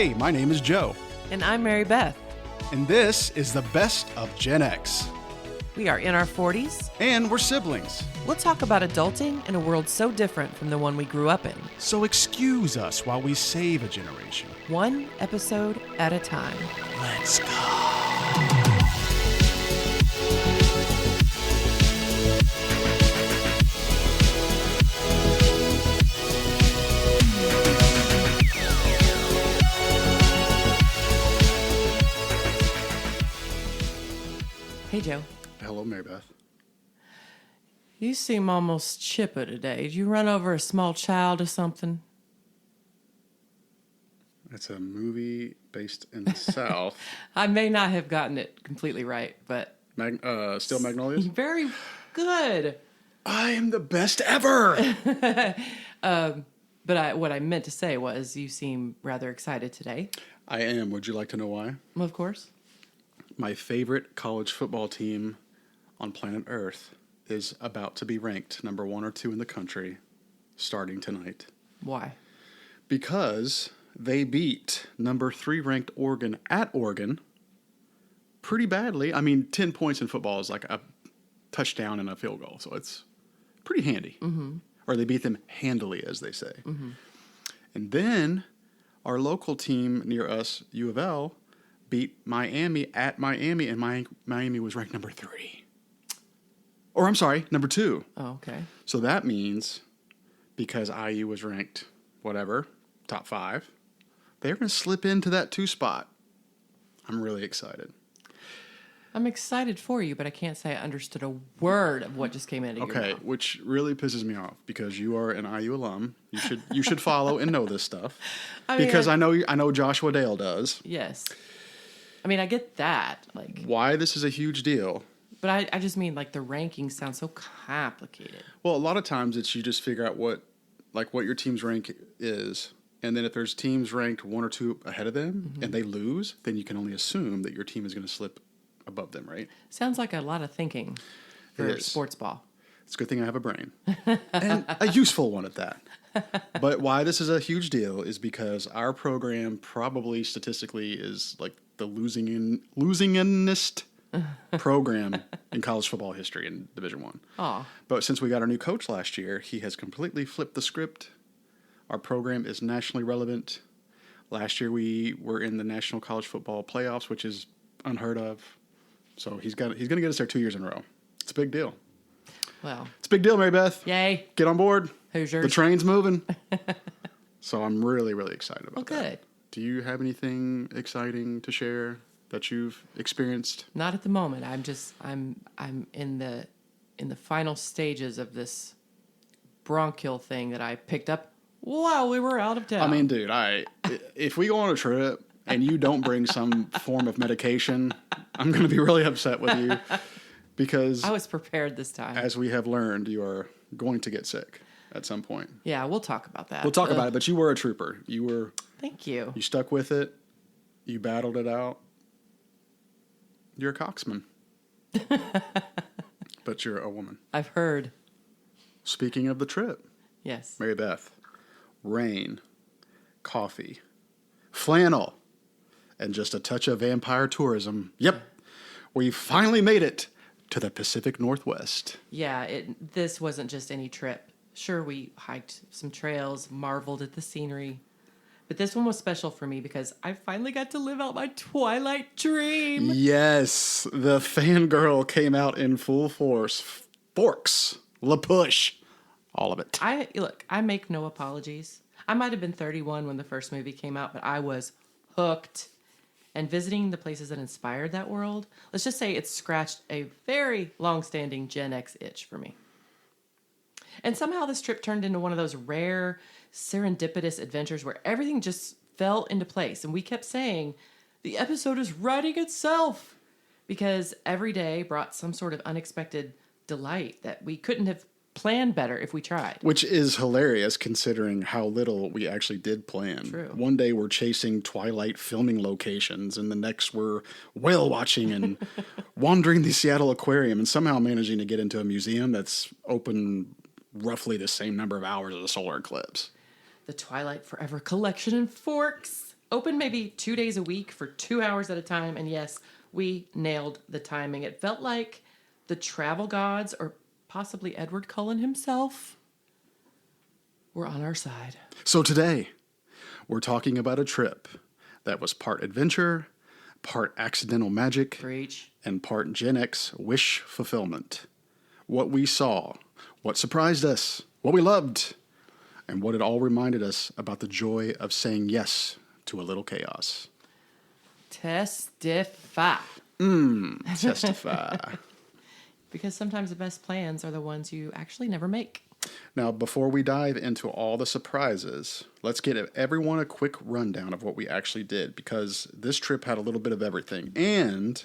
Hey, my name is Joe, And I'm Mary Beth. and this is the best of GenX. We are in our 40s. And we're siblings, We'll talk about adulting in a world so different from the one we grew up in, so excuse us while we save a generation. one episode at a time. Let's go. Hey, Joe. Hello, Mary Beth. You seem almost chipper today. Did you run over a small child or something? It's a movie based in the South. I may not have gotten it completely right, but Still Magnolias? very good. I am the best ever! But what I meant to say was you seem rather excited today. I am. Would you like to know why? Well, of course. My favorite college football team on planet Earth is about to be ranked number 1 or 2 in the country starting tonight. Why? Because they beat number 3 ranked Oregon at Oregon pretty badly. I mean, 10 points in football is like a touchdown and a field goal, so it's pretty handy. Mm-hmm. Or they beat them handily, as they say. Mm-hmm. And then our local team near us, U of L, beat Miami at Miami, and Miami was ranked number 3. Or I'm sorry, number 2. Oh, okay. So that means because IU was ranked, whatever, top 5, they're going to slip into that 2 spot. I'm really excited. I'm excited for you, but I can't say I understood a word of what just came into your Okay, mouth. which really pisses me off because you are an IU alum. You should follow and know this stuff because I know Joshua Dale does. Yes. I mean, I get that, Why this is a huge deal. but I just mean, the rankings sound so complicated. Well, a lot of times it's you just figure out what your team's rank is, and then if there's teams ranked 1 or 2 ahead of them and they lose, then you can only assume that your team is going to slip above them, right? Sounds like a lot of thinking for It is. sports ball. It's a good thing I have a brain, and a useful one at that. But why this is a huge deal is because our program probably statistically is like the losingest program in college football history in Division I. Aw. But since we got our new coach last year, he has completely flipped the script. Our program is nationally relevant. Last year we were in the National College Football Playoffs, which is unheard of. So he's going to get us there 2 years in a row. It's a big deal. Well, It's a big deal, Mary Beth. yay. Get on board. Hoosiers. The train's moving. So I'm really, really excited about that. good. Do you have anything exciting to share that you've experienced? Not at the moment. I'm in the final stages of this bronchial thing that I picked up while we were out of town. I mean, dude, if we go on a trip and you don't bring some form of medication, I'm going to be really upset with you because I was prepared this time. as we have learned, you are going to get sick at some point. Yeah, we'll talk about that. We'll talk about it, but you were a trooper. You Thank you. stuck with it. You battled it out. You're a coxman. But you're a woman. I've heard. Speaking of the trip, Yes. Mary Beth, rain, coffee, flannel, and just a touch of vampire tourism. Yep, we finally made it to the Pacific Northwest. Yeah, this wasn't just any trip. Sure, we hiked some trails, marveled at the scenery. But this one was special for me because I finally got to live out my Twilight dream. Yes, the fangirl came out in full force. Forks, La Push, all of it. I make no apologies. I might have been 31 when the first movie came out, but I was hooked. And visiting the places that inspired that world, let's just say it scratched a very long-standing Gen X itch for me. And somehow this trip turned into one of those rare, serendipitous adventures where everything just fell into place. And we kept saying, the episode is writing itself. Because every day brought some sort of unexpected delight that we couldn't have planned better if we tried. Which is hilarious considering how little we actually did plan. True. One day we're chasing Twilight filming locations, and the next we're whale watching and wandering the Seattle Aquarium and somehow managing to get into a museum that's open roughly the same number of hours as a solar eclipse. The Twilight Forever collection in Forks. open maybe 2 days a week for 2 hours at a time. And yes, we nailed the timing. It felt like the travel gods, or possibly Edward Cullen himself, were on our side. So today, we're talking about a trip that was part adventure, part accidental magic, Preach. and part GenX wish fulfillment. What we saw, what surprised us, what we loved, and what it all reminded us about the joy of saying yes to a little chaos. Testify. Testify. Because sometimes the best plans are the ones you actually never make. Now, before we dive into all the surprises, let's get everyone a quick rundown of what we actually did, because this trip had a little bit of everything. And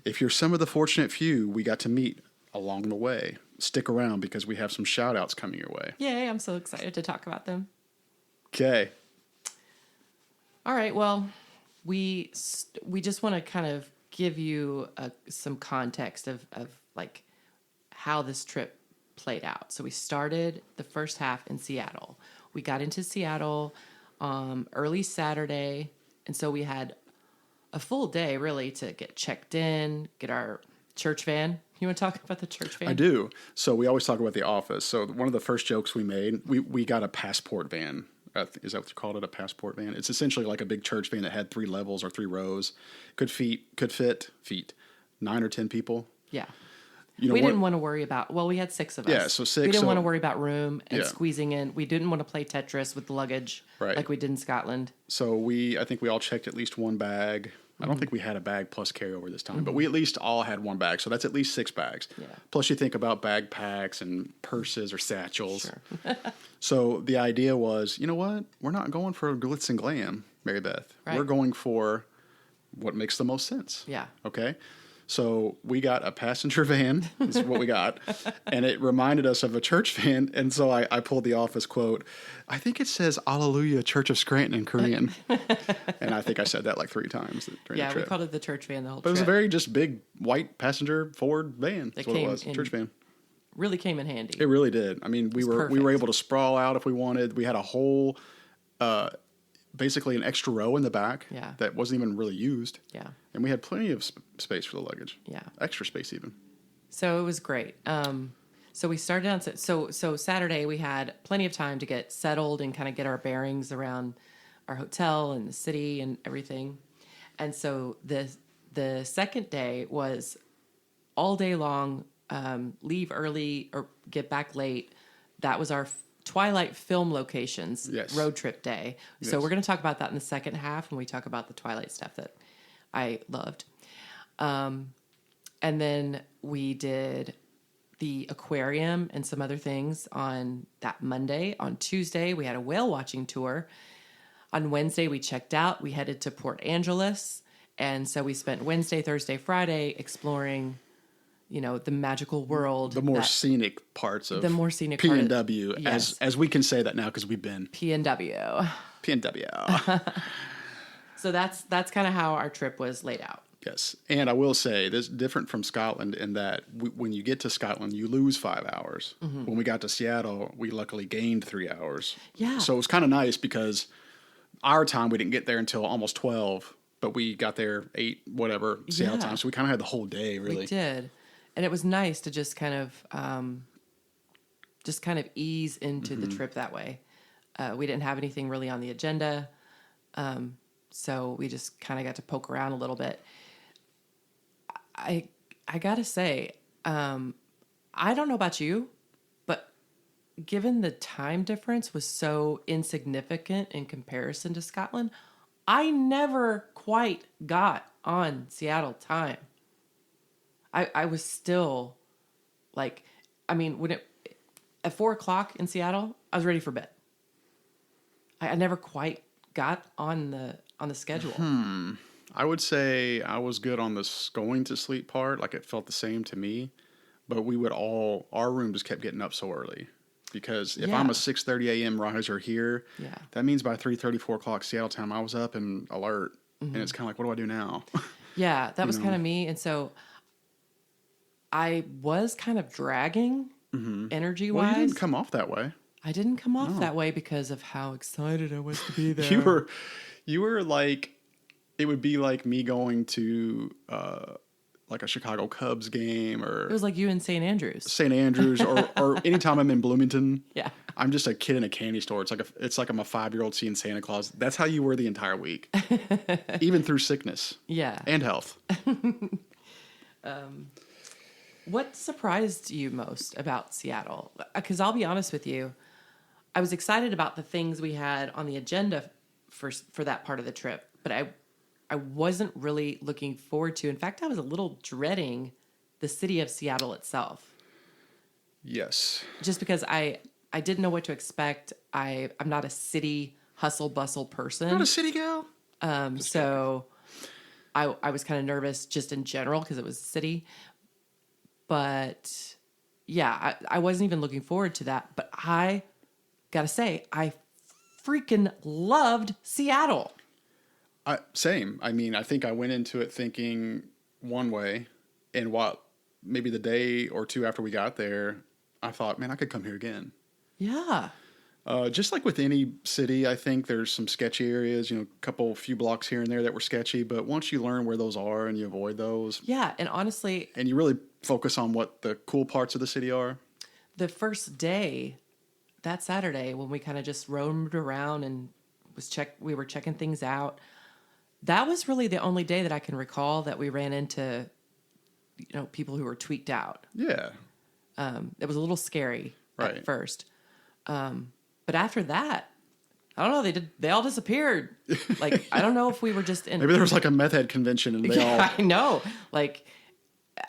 if you're some of the fortunate few we got to meet along the way, stick around because we have some shout outs coming your way. Yay, I'm so excited to talk about them. Okay. All right, well, we just want to kind of give you some context of like how this trip played out. So we started the first half in Seattle. We got into Seattle early Saturday, and so we had a full day really to get checked in, get our church van. You want to talk about the church van? I do. So we always talk about the office. So one of the first jokes we made, we got a passport van. Is that what you called it? A passport van? It's essentially like a big church van that had 3 levels or 3 rows. Could fit 9 or 10 people. Yeah. You know, we didn't want to worry about, well, we had 6 of us. Yeah, so 6. We didn't want to worry about room and Yeah. squeezing in. We didn't want to play Tetris with the luggage like we did in Scotland. So I think we all checked at least one bag. I don't think we had a bag plus carryover this time, but we at least all had one bag. So that's at least 6 bags. Yeah. Plus you think about backpacks and purses or satchels. Sure. So the idea was, you know what? We're not going for glitz and glam, Mary Beth. Right. We're going for what makes the most sense. Yeah. Okay. So we got a passenger van, is what we got, and it reminded us of a church van. And so I pulled the office quote. I think it says Alleluia Church of Scranton in Korean. And I think I said that like 3 times during the trip. We called it the church van the whole But it trip. was a very just big white passenger Ford van. That's what it came was, in- church van. Really came in handy. It really did. I mean, we were perfect. able to sprawl out if we wanted. We had a whole, basically an extra row in the back Yeah. that wasn't even really used. Yeah. And we had plenty of space for the luggage. Yeah. Extra space even. So it was great. So we started on, so Saturday we had plenty of time to get settled and kind of get our bearings around our hotel and the city and everything. And so the second day was all day long, leave early or get back late. That was our Twilight film locations road trip day. So Yes. we're going to talk about that in the second half when we talk about the Twilight stuff that I loved. And then we did the aquarium and some other things on that Monday. On Tuesday, we had a whale watching tour. On Wednesday, we checked out. We headed to Port Angeles. And so we spent Wednesday, Thursday, Friday exploring, the magical world. The more scenic parts of PNW, yes. as we can say that now because we've been. PNW. PNW. So that's kind of how our trip was laid out. Yes. And I will say, this is different from Scotland in that when you get to Scotland, you lose 5 hours. Mm-hmm. When we got to Seattle, we luckily gained 3 hours. Yeah. So it was kind of nice because our time, we didn't get there until almost 12, but we got there 8, whatever, Seattle time. So we kind of had the whole day, really. We did. And it was nice to just kind of ease into the trip that way. We didn't have anything really on the agenda. So we just kind of got to poke around a little bit. I gotta say, I don't know about you, but given the time difference was so insignificant in comparison to Scotland, I never quite got on Seattle time. I was still like, when at 4:00 in Seattle, I was ready for bed. I never quite got on the schedule. I would say I was good on this going to sleep part. Like it felt the same to me, but our room just kept getting up so early because if I'm a 6:30 a.m. riser here, that means by 3:30, 4 o'clock Seattle time, I was up and alert. And it's kind of like, what do I do now? Yeah, that was kind of me. And so I was kind of dragging energy-wise. Well, you didn't come off that way. I didn't come off that way because of how excited I was to be there. You were like, it would be like me going to like a Chicago Cubs game It or was like you in St. Andrews. St. Andrews or anytime I'm in Bloomington. Yeah. I'm just a kid in a candy store. It's like I'm a 5-year-old seeing Santa Claus. That's how you were the entire week, even through sickness. Yeah. And health. What surprised you most about Seattle? Because I'll be honest with you, I was excited about the things we had on the agenda for that part of the trip, but I wasn't really looking forward to. In fact, I was a little dreading the city of Seattle itself, Yes. just because I didn't know what to expect. I'm not a city hustle bustle person. Not a city gal. So I was kind of nervous just in general because it was a city. But yeah, I wasn't even looking forward to that. But I gotta say, I freaking loved Seattle. Same. I mean, I think I went into it thinking one way, and what maybe the day or two after we got there, I thought, man, I could come here again. Yeah. Just like with any city, I think there's some sketchy areas, few blocks here and there that were sketchy. But once you learn where those are and you avoid those, Yeah. And honestly, and you really focus on what the cool parts of the city are. the first day, that Saturday, when we kind of just roamed around and we were checking things out, that was really the only day that I can recall that we ran into, people who were tweaked out. Yeah. It was a little scary Right. at first. But after that, I don't know, they all disappeared. Like, I don't know if we were just in. Maybe there was like a meth head convention and they all. I know. Like,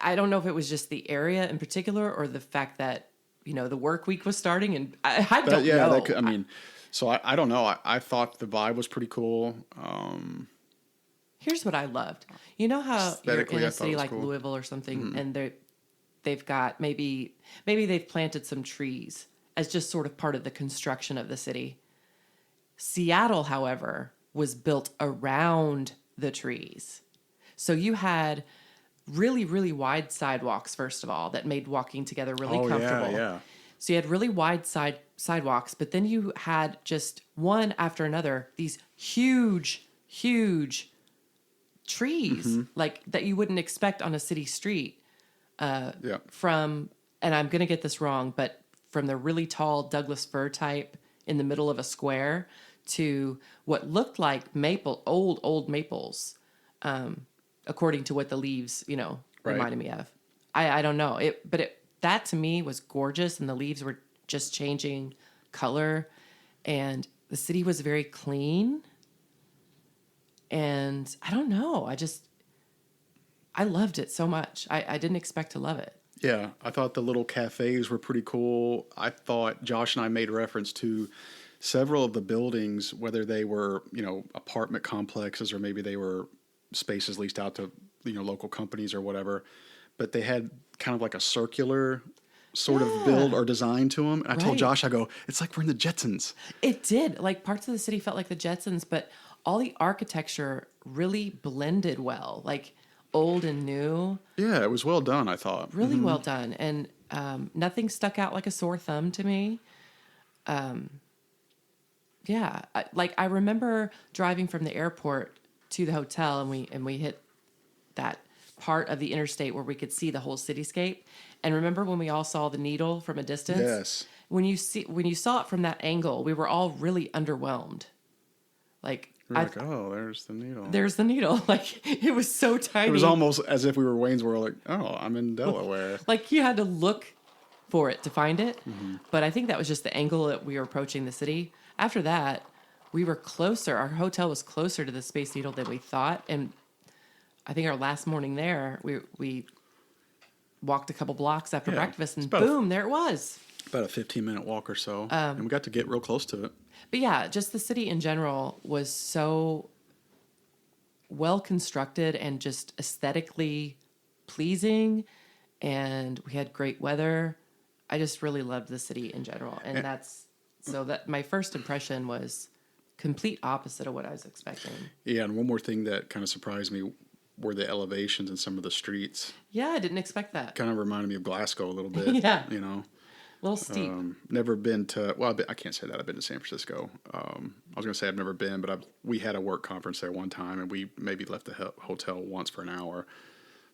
I don't know if it was just the area in particular or the fact that, the work week was starting, and I don't know. That could, so I don't know. I thought the vibe was pretty cool. Here's what I loved. You know how you're in I a thought it city was like cool. Louisville or something, and they've got maybe they've planted some trees as just sort of part of the construction of the city. Seattle, however, was built around the trees. So you had really, really wide sidewalks, first of all, that made walking together really comfortable. Yeah. So you had really wide sidewalks, but then you had just one after another, these huge, huge trees, like that you wouldn't expect on a city street. From, and I'm going to get this wrong, but from the really tall Douglas fir type in the middle of a square to what looked like old maples, according to what the leaves, reminded me of. I don't know that to me was gorgeous, and the leaves were just changing color, and the city was very clean. And I don't know, I loved it so much. I didn't expect to love it. Yeah, I thought the little cafes were pretty cool. I thought Josh and I made reference to several of the buildings, whether they were, apartment complexes or maybe they were spaces leased out to, local companies or whatever. But they had kind of like a circular sort of build or design to them. And I told Josh, I go, it's like we're in the Jetsons. It did. Like, parts of the city felt like the Jetsons, but all the architecture really blended well. Like, old and new. Yeah, it was well done, I thought. Really well done. And nothing stuck out like a sore thumb to me. Yeah. I remember driving from the airport to the hotel, and we hit that part of the interstate where we could see the whole cityscape. And remember when we all saw the needle from a distance? Yes. When you saw it from that angle, we were all really underwhelmed. Like, oh, there's the needle. There's the needle. Like, it was so tiny. It was almost as if we were Wayne's World. Like, oh, I'm in Delaware. Like, you had to look for it to find it. But I think that was just the angle that we were approaching the city. After that, we were closer. Our hotel was closer to the Space Needle than we thought. And I think our last morning there, we walked a couple blocks after breakfast, and boom, there it was. About a 15-minute walk or so. And we got to get real close to it. But yeah, just the city in general was so well constructed and just aesthetically pleasing, and we had great weather. I just really loved the city in general, and that my first impression was complete opposite of what I was expecting. Yeah, and one more thing that kind of surprised me were the elevations in some of the streets. Yeah, I didn't expect that. Kind of reminded me of Glasgow a little bit. Yeah. little steep. Never been to, well, I can't say that. I've been to San Francisco. I was going to say I've never been, but we had a work conference there one time, and we maybe left the hotel once for an hour.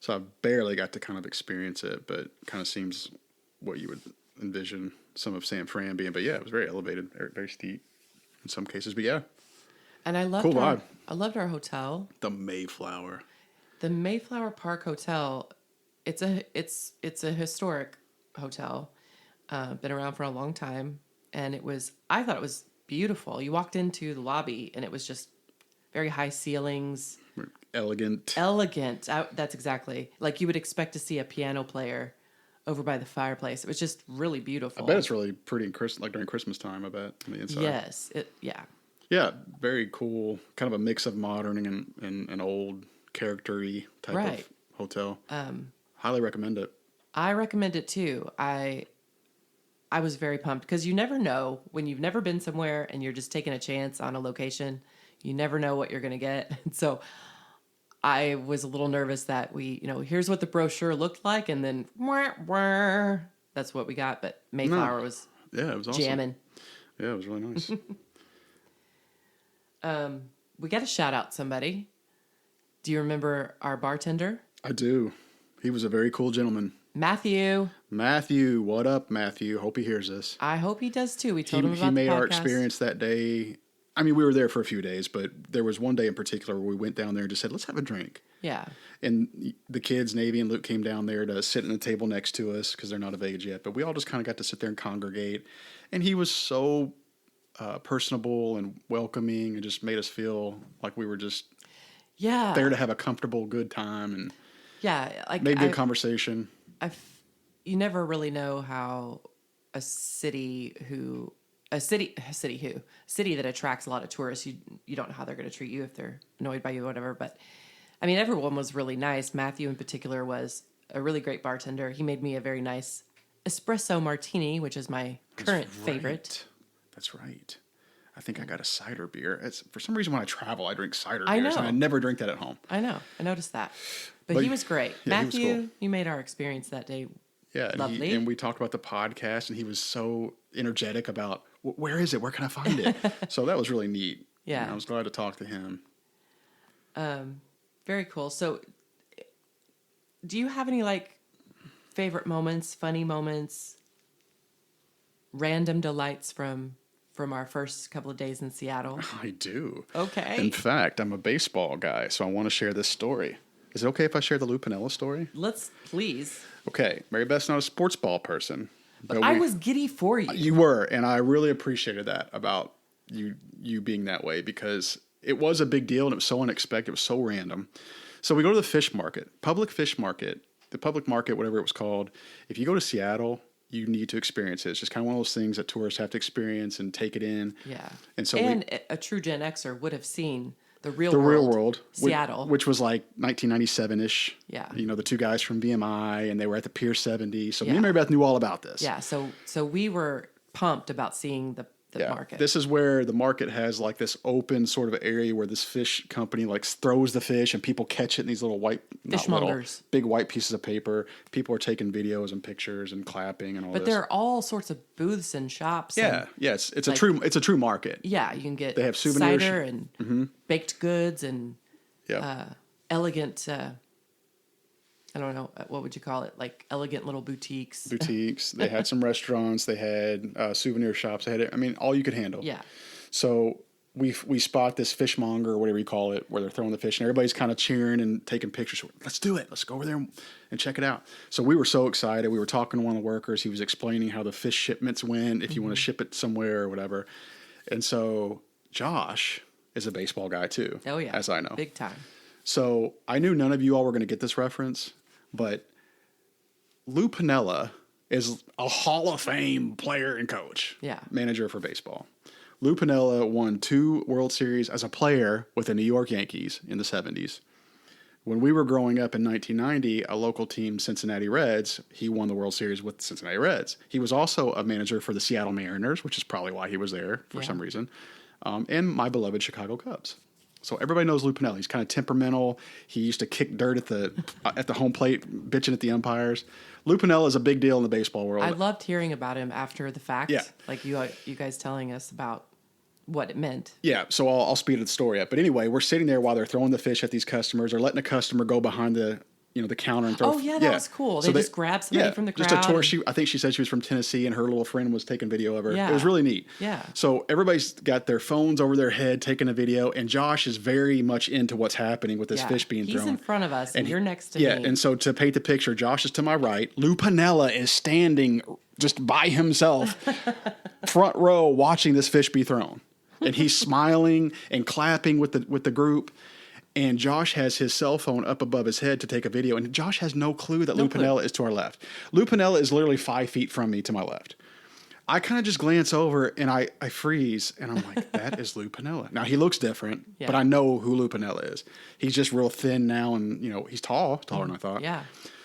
So I barely got to kind of experience it, but kind of seems what you would envision some of San Fran being. But yeah, it was very elevated, very steep in some cases. But yeah, And I loved cool vibe. I loved our hotel. The Mayflower. The Mayflower Park Hotel. It's a historic hotel. Been around for a long time, and I thought it was beautiful. You walked into the lobby, and it was just very high ceilings. Elegant. That's exactly like you would expect to see a piano player over by the fireplace. It was just really beautiful. I bet it's really pretty like during Christmas time. I bet on the inside. Yes. Yeah, very cool. Kind of a mix of modern and an old character-y type of hotel. Highly recommend it. I recommend it too. I was very pumped because you never know when you've never been somewhere and you're just taking a chance on a location. You never know what you're going to get. And so I was a little nervous that here's what the brochure looked like, and then that's what we got. But Mayflower was it was awesome. jamming. Yeah, it was really nice. We got to shout out somebody. Do you remember our bartender? I do. He was a very cool gentleman. Matthew, what up, Matthew? Hope he hears this. I hope he does too. We told him about He made the podcast. our experience that day. I mean, we were there for a few days, but there was one day in particular where we went down there and just said, let's have a drink. Yeah. And the kids, Navy and Luke, came down there to sit at the table next to us because they're not of age yet. But we all just kind of got to sit there and congregate. And he was so personable and welcoming and just made us feel like we were just there to have a comfortable, good time and made good conversation. You never really know how a city that attracts a lot of tourists, you don't know how they're going to treat you if they're annoyed by you or whatever. But I mean, everyone was really nice. Matthew in particular was a really great bartender. He made me a very nice espresso martini, which is my current favorite. That's right. I think I got a cider beer. For some reason, when I travel, I drink cider I beers, know. and I never drink that at home. I know. I noticed that. But he was great. Yeah, Matthew, he was cool. you made our experience that day lovely. And we talked about the podcast, and he was so energetic about, where is it? Where can I find it? So that was really neat. Yeah. And I was glad to talk to him. Very cool. So do you have any favorite moments, funny moments, random delights from our first couple of days in Seattle? I do. Okay. In fact, I'm a baseball guy, so I want to share this story. Is it okay if I share the Lou Piniella story? Let's, please. Okay. Mary Beth's not a sports ball person. But I was giddy for you. You were, and I really appreciated that about you being that way because it was a big deal and it was so unexpected. It was so random. So we go to the fish market, the public market, whatever it was called. If you go to Seattle, you need to experience it. It's just kind of one of those things that tourists have to experience and take it in. Yeah. And so a true Gen Xer would have seen the real world, Seattle, which was like 1997-ish. Yeah. The two guys from BMI, and they were at the Pier 70. So me and Mary Beth knew all about this. Yeah. So we were pumped about seeing the market. This is where the market has this open sort of area where this fish company throws the fish and people catch it in these little big white pieces of paper. People are taking videos and pictures and clapping and all this. But there are all sorts of booths and shops. Yeah, it's a true market. Yeah, you can get they have souvenirs, cider and baked goods and elegant. I don't know, what would you call it? Elegant little boutiques. They had some restaurants. They had souvenir shops. They had, all you could handle. Yeah. So we spot this fishmonger or whatever you call it, where they're throwing the fish, and everybody's kind of cheering and taking pictures. Let's do it. Let's go over there and check it out. So we were so excited. We were talking to one of the workers. He was explaining how the fish shipments went, if you want to ship it somewhere or whatever. And so Josh is a baseball guy too. Oh yeah. As I know. Big time. So I knew none of you all were going to get this reference, but Lou Piniella is a Hall of Fame player and coach. Yeah. Manager for baseball. Lou Piniella won 2 World Series as a player with the New York Yankees in the 70s. When we were growing up in 1990, a local team, Cincinnati Reds, he won the World Series with the Cincinnati Reds. He was also a manager for the Seattle Mariners, which is probably why he was there for some reason, and my beloved Chicago Cubs. So everybody knows Lou Piniella. He's kind of temperamental. He used to kick dirt at the home plate, bitching at the umpires. Lou Piniella is a big deal in the baseball world. I loved hearing about him after the fact. Yeah. Like you guys telling us about what it meant. Yeah, so I'll speed the story up. But anyway, we're sitting there while they're throwing the fish at these customers. They're letting a customer go behind the counter and throw. Oh yeah, that was cool. So They just grabbed somebody from the crowd. Just a tour. I think she said she was from Tennessee, and her little friend was taking video of her. Yeah. It was really neat. Yeah. So everybody's got their phones over their head taking a video, and Josh is very much into what's happening with this fish being thrown. He's in front of us, and you're next to me. Yeah, and so to paint the picture, Josh is to my right. Lou Piniella is standing just by himself, front row, watching this fish be thrown, and he's smiling and clapping with the group. And Josh has his cell phone up above his head to take a video, and Josh has no clue that Lou Piniella is to our left. Lou Piniella is literally 5 feet from me to my left. I kind of just glance over and I freeze, and I'm like, that is Lou Piniella. Now, he looks different, but I know who Lou Piniella is. He's just real thin now, and, he's taller than I thought. Yeah.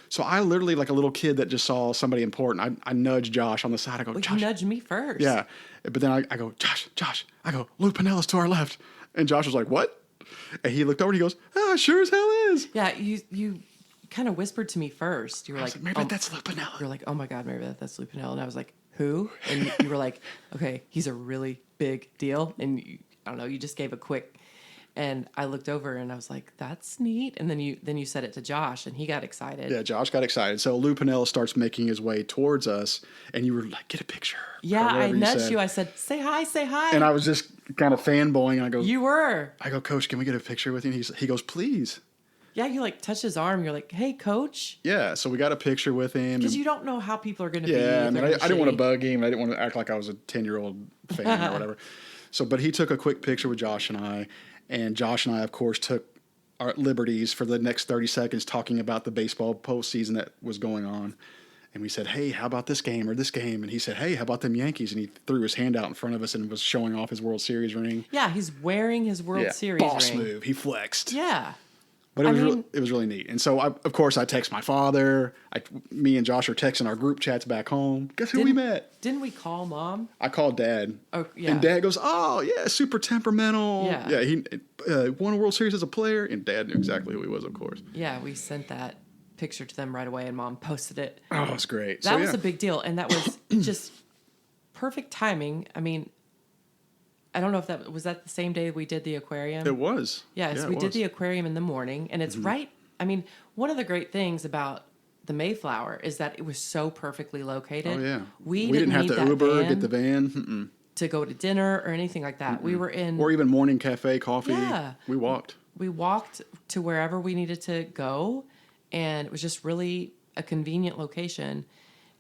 So I literally, like a little kid that just saw somebody important, I nudge Josh on the side. I go, Josh. You nudged me first. Yeah. But then I go, Josh. I go, Lou Piniella's to our left. And Josh was like, what? And he looked over and he goes, sure as hell is. Yeah, you kind of whispered to me first. You were like, maybe that's Lou Piniella. You were like, oh my God, maybe that's Lou Piniella. And I was like, who? And you were like, okay, he's a really big deal. And I don't know, you just gave a quick. And I looked over and I was like, that's neat. And then you said it to Josh and he got excited. Yeah, Josh got excited. So Lou Piniella starts making his way towards us and you were like, get a picture. Yeah, I nudged you. I said, say hi. And I was just kind of fanboying. And I go, you were. I go, Coach, can we get a picture with you? And he goes, please. Yeah, you like touch his arm. You're like, hey, Coach. Yeah, so we got a picture with him. Because you don't know how people are going to be. Yeah, I mean, I didn't want to bug him. I didn't want to act like I was a 10-year-old fan or whatever. So, but he took a quick picture with Josh and I. And Josh and I, of course, took our liberties for the next 30 seconds talking about the baseball postseason that was going on. And we said, hey, how about this game or this game? And he said, hey, how about them Yankees? And he threw his hand out in front of us and was showing off his World Series ring. Yeah, he's wearing his World Series boss ring. move. He flexed. Yeah. But it was really neat. And so, of course, I text my father. Me and Josh are texting our group chats back home. Guess who we met? Didn't we call Mom? I called Dad. Oh, yeah. And Dad goes, oh, yeah, super temperamental. Yeah. He won a World Series as a player. And Dad knew exactly who he was, of course. Yeah, we sent that picture to them right away, and Mom posted it. Oh, it was great. That was a big deal, and that was just perfect timing. I mean, I don't know if that was the same day we did the aquarium. It was. Yes, we did the aquarium in the morning, and it's right. I mean, one of the great things about the Mayflower is that it was so perfectly located. Oh yeah, we didn't have need to Uber, get the van to go to dinner or anything like that. We were in, or even morning cafe coffee. Yeah, we walked. We walked to wherever we needed to go, and it was just really a convenient location.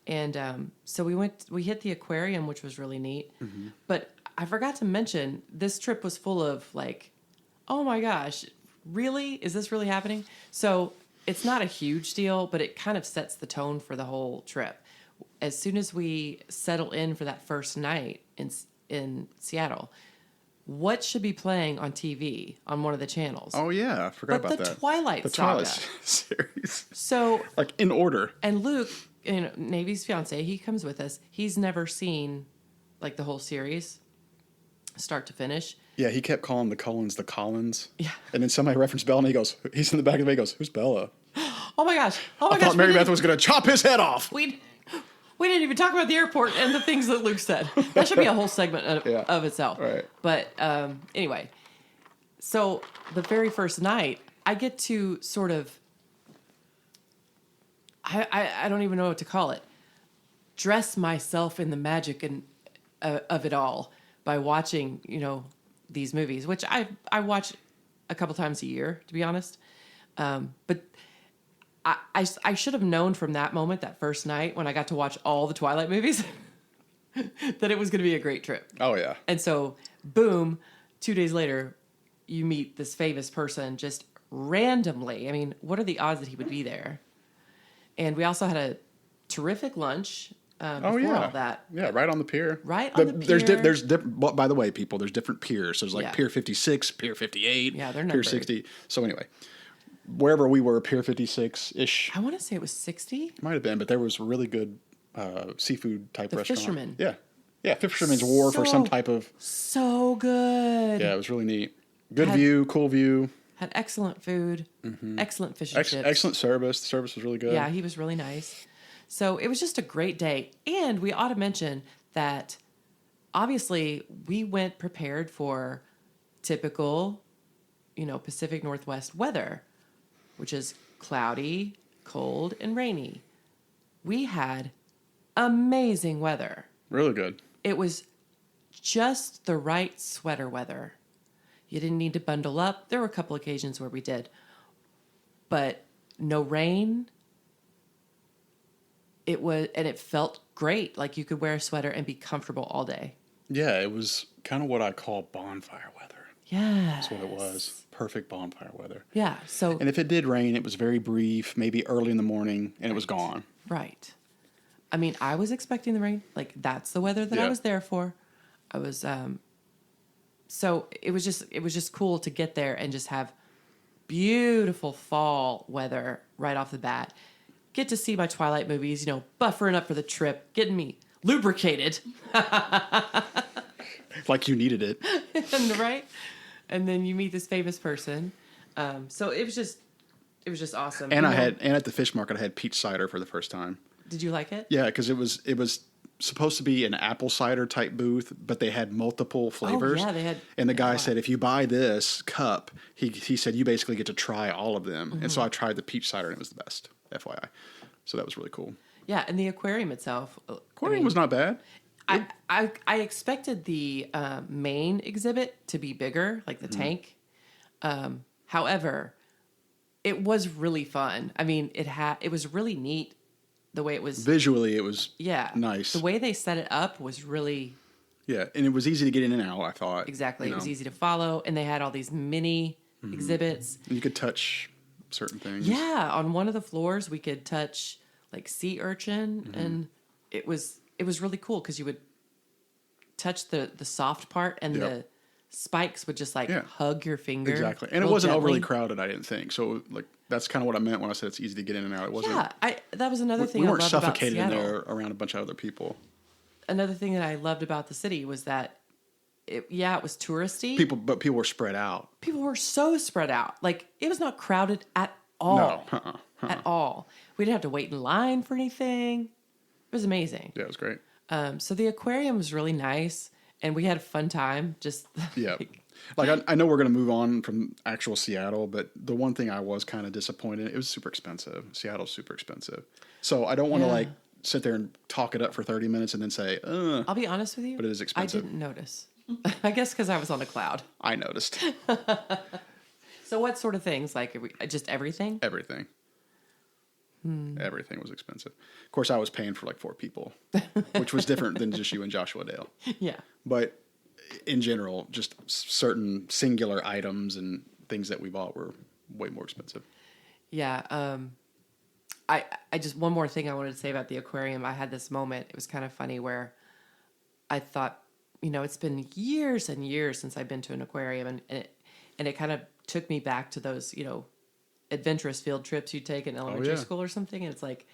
And so we hit the aquarium, which was really neat. Mm-hmm. But I forgot to mention, this trip was full of like, oh my gosh, really? Is this really happening? So it's not a huge deal, but it kind of sets the tone for the whole trip. As soon as we settle in for that first night in Seattle, what should be playing on TV on one of the channels? Oh yeah, I forgot about that. The Twilight Saga. Series. So like in order. And Luke, Navy's fiance, he comes with us. He's never seen like the whole series, start to finish. Yeah, he kept calling the Cullens the Collins. Yeah. And then somebody referenced Bella, and he's in the back of the van, he goes, who's Bella? Oh my gosh. I thought Mary Beth was going to chop his head off. We didn't even talk about the airport and the things that Luke said. That should be a whole segment of itself. Right. But anyway, so the very first night, I get to sort of, I don't even know what to call it, dress myself in the magic of it all by watching, these movies, which I watch a couple times a year, to be honest. But I should have known from that moment, that first night when I got to watch all the Twilight movies, that it was going to be a great trip. Oh, yeah. And so, boom, 2 days later, you meet this famous person just randomly. I mean, what are the odds that he would be there? And we also had a terrific lunch. Before all that. Yeah, right on the pier. Right on the pier. There's different, by the way, people, there's different piers. There's like Pier 56, Pier 58, yeah, they're Pier 60. So anyway, wherever we were, Pier 56-ish. I want to say it was 60. Might have been, but there was really good seafood type restaurant. Fisherman. Yeah. Yeah, Fisherman's Wharf or some type of. So good. Yeah, it was really neat. Good view, cool view. Had excellent food, excellent fish and chips. Excellent service. The service was really good. Yeah, he was really nice. So it was just a great day. And we ought to mention that obviously we went prepared for typical, Pacific Northwest weather, which is cloudy, cold, and rainy. We had amazing weather. Really good. It was just the right sweater weather. You didn't need to bundle up. There were a couple occasions where we did, but no rain. It felt great. Like you could wear a sweater and be comfortable all day. Yeah, it was kind of what I call bonfire weather. Yeah. That's what it was. Perfect bonfire weather. Yeah. So, And if it did rain, it was very brief, maybe early in the morning, and it was gone. right. I mean, I was expecting the rain. Like that's the weather that I Yeah. was there for. I was, so it was just cool to get there and just have beautiful fall weather right off the bat. Get to see my Twilight movies, buffering up for the trip, getting me lubricated. Like you needed it. Right? And then you meet this famous person. So it was just awesome. And at the fish market, I had peach cider for the first time. Did you like it? Yeah, because it was supposed to be an apple cider type booth, but they had multiple flavors. Oh, yeah, they had. And the guy a lot. said, if you buy this cup, he said you basically get to try all of them. And so I tried the peach cider, and it was the best, FYI. So that was really cool. Yeah, and the aquarium itself. Aquarium was not bad. I expected the main exhibit to be bigger, like the tank. However, it was really fun. I mean, it was really neat the way it was. Visually, it was nice. The way they set it up was really Yeah, and it was easy to get in and out, I thought. exactly. It was easy to follow, and they had all these mini exhibits. And you could touch certain things. Yeah, on one of the floors we could touch like sea urchin, and it was really cool because you would touch the soft part, and the spikes would just hug your finger. Exactly, and it wasn't overly crowded, I didn't think. So like that's kind of what I meant when I said it's easy to get in and out. It wasn't. Yeah, that was another thing We I weren't loved about suffocated in Seattle. there around a bunch of other people. Another thing that I loved about the city was that it was touristy. But people were spread out. People were so spread out. Like it was not crowded at all. No, At all. We didn't have to wait in line for anything. It was amazing. Yeah, it was great. So the aquarium was really nice, and we had a fun time. Just Yeah. Like I know we're going to move on from actual Seattle, but the one thing I was kind of disappointed, it was super expensive. Seattle's super expensive. So I don't want to sit there and talk it up for 30 minutes and then say, I'll be honest with you. But it is expensive. I didn't notice. I guess because I was on a cloud. I noticed. So what sort of things? Like just everything? Everything. Everything was expensive. Of course, I was paying for like 4 people, which was different than just you and Joshua Dale. Yeah. But in general, just certain singular items and things that we bought were way more expensive. Yeah. I just, one more thing I wanted to say about the aquarium. I had this moment. It was kind of funny where I thought, it's been years and years since I've been to an aquarium, and it kind of took me back to those, adventurous field trips you take in elementary school or something. And it's like,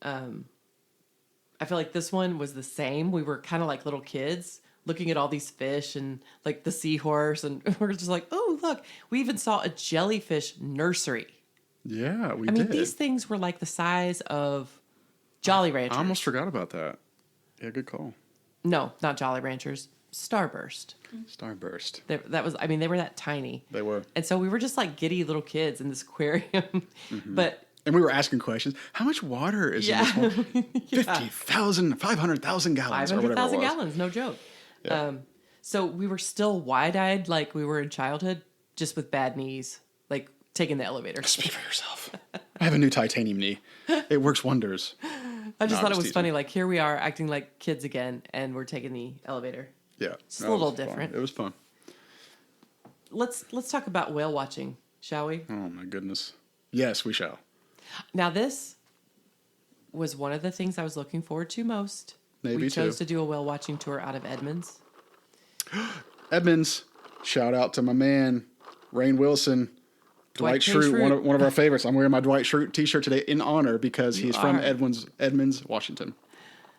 I feel like this one was the same. We were kind of like little kids looking at all these fish and like the seahorse, and we're just like, oh, look, we even saw a jellyfish nursery. Yeah, we I did. mean, these things were like the size of Jolly Ranchers. I almost forgot about that. Yeah, good call. No, not Jolly Ranchers. Starburst. Starburst. They were that tiny. They were. And so we were just like giddy little kids in this aquarium. But And we were asking questions. How much water is in this one? 50,000, 500,000 gallons or whatever it 500,000 was. gallons, no joke. Yeah. So we were still wide-eyed like we were in childhood, just with bad knees, like taking the elevator. Speak for yourself. I have a new titanium knee. It works wonders. I just thought it was teasing. funny. Like, here we are acting like kids again, and we're taking the elevator. Yeah. It's a little different. It was fun. Let's talk about whale watching, shall we? Oh, my goodness. Yes, we shall. Now, this was one of the things I was looking forward to most. Maybe we chose too. to do a whale watching tour out of Edmonds. Edmonds, shout out to my man, Rainn Wilson. Dwight K. Schrute, one of our favorites. I'm wearing my Dwight Schrute t-shirt today in honor because he's from Edmonds, Washington.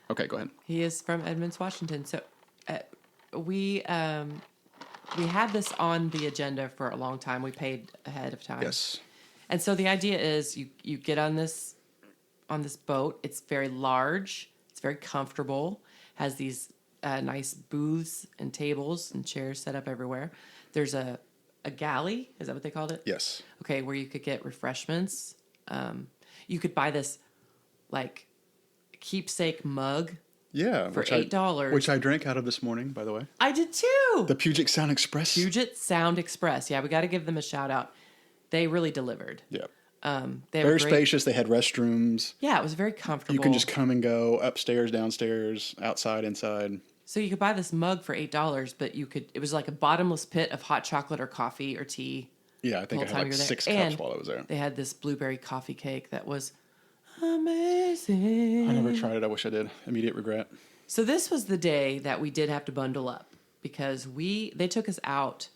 Okay, go ahead. He is from Edmonds, Washington. So we had this on the agenda for a long time. We paid ahead of time. Yes. And so the idea is you get on this on this boat. It's very large. It's very comfortable. Has these nice booths and tables and chairs set up everywhere. There's a galley. Is that what they called it? Yes. Okay, where you could get refreshments. You could buy this like keepsake mug. Yeah. For $8. Which I drank out of this morning, by the way. I did too. The Puget Sound Express. Puget Sound Express. Yeah, we got to give them a shout out. They really delivered. Yeah. They Very spacious. They had restrooms. Yeah, it was very comfortable. You can just come and go upstairs, downstairs, outside, inside. So you could buy this mug for $8, but it was like a bottomless pit of hot chocolate or coffee or tea. Yeah, I think I had like 6 cups while I was there. They had this blueberry coffee cake that was amazing. I never tried it. I wish I did. Immediate regret. So this was the day that we did have to bundle up because they took us out.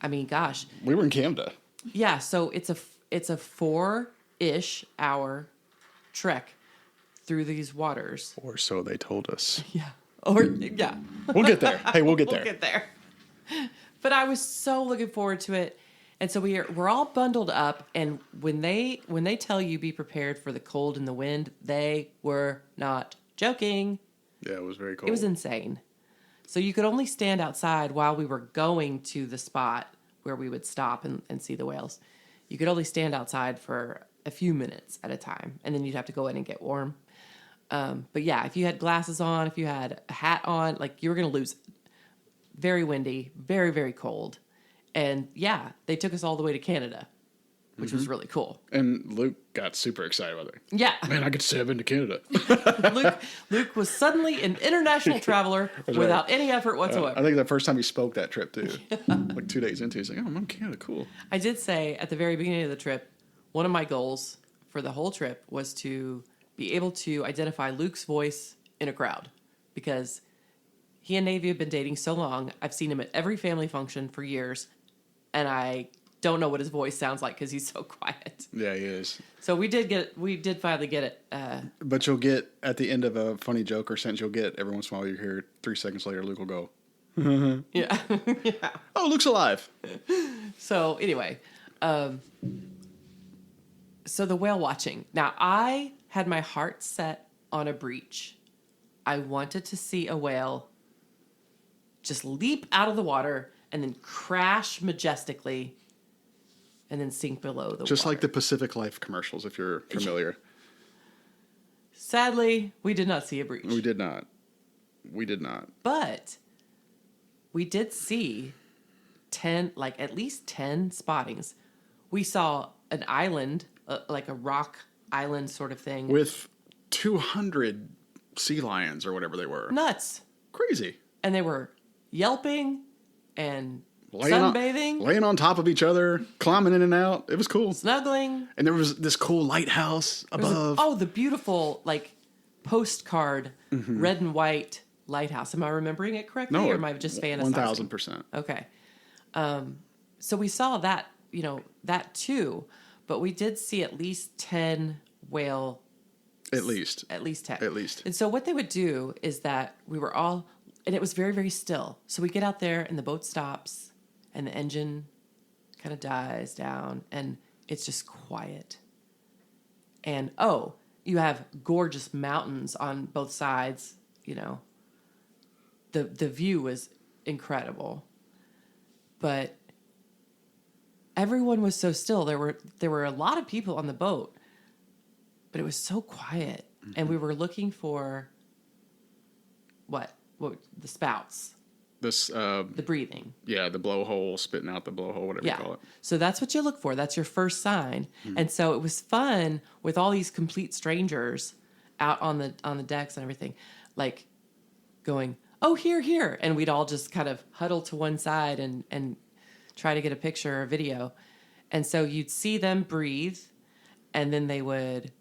I mean, gosh. We were in Canada. Yeah, so it's a 4-ish hour trek through these waters. Or so they told us. Yeah. Yeah. We'll get there. Hey, we'll get there. We'll get there. But I was so looking forward to it. And so we're all bundled up, and when they tell you be prepared for the cold and the wind, they were not joking. Yeah, it was very cold. It was insane. So you could only stand outside while we were going to the spot where we would stop and see the whales. You could only stand outside for a few minutes at a time, and then you'd have to go in and get warm. But yeah, if you had glasses on, if you had a hat on, like you were going to lose it. Very windy, very, very cold. And yeah, they took us all the way to Canada, which was really cool. And Luke got super excited about it. Yeah. Man, I could say I've been to Canada. Luke was suddenly an international traveler without any effort whatsoever. I think the first time he spoke that trip, too. Like 2 days into it, he's like, oh, I'm in Canada, cool. I did say at the very beginning of the trip, one of my goals for the whole trip was to be able to identify Luke's voice in a crowd. Because he and Navy have been dating so long, I've seen him at every family function for years, and I don't know what his voice sounds like because he's so quiet. Yeah, he is. So we did finally get it. But you'll get, at the end of a funny joke or sentence, you'll get, every once in a while you hear 3 seconds later, Luke will go, yeah. Yeah. Oh, Luke's alive. So anyway, so the whale watching. Now, I had my heart set on a breach. I wanted to see a whale just leap out of the water and then crash majestically and then sink below the water. Just like the Pacific Life commercials, if you're familiar. Sadly, we did not see a breach. We did not. But we did see at least 10 spottings. We saw an island, like a rock island sort of thing. With 200 sea lions or whatever they were. Nuts. Crazy. And they were yelping and sunbathing. Laying on top of each other, climbing in and out. It was cool. Snuggling. And there was this cool lighthouse above. The beautiful, like, postcard red and white lighthouse. Am I remembering it correctly? No, or am I just fantasizing? 1,000%. Okay. So we saw that, that too. But we did see at least 10 whale. At least. 10. At least. And so what they would do is that we were all, and it was very, very still. So we get out there and the boat stops and the engine kind of dies down and it's just quiet. And, you have gorgeous mountains on both sides, The view was incredible. But everyone was so still. There were a lot of people on the boat, but it was so quiet. Mm-hmm. And we were looking for what the spouts. The breathing. Yeah, the blowhole, spitting out the blowhole, whatever you call it. So that's what you look for. That's your first sign. Mm-hmm. And so it was fun with all these complete strangers out on the decks and everything, like going, oh, here. And we'd all just kind of huddle to one side and try to get a picture or video. And so you'd see them breathe, and then they would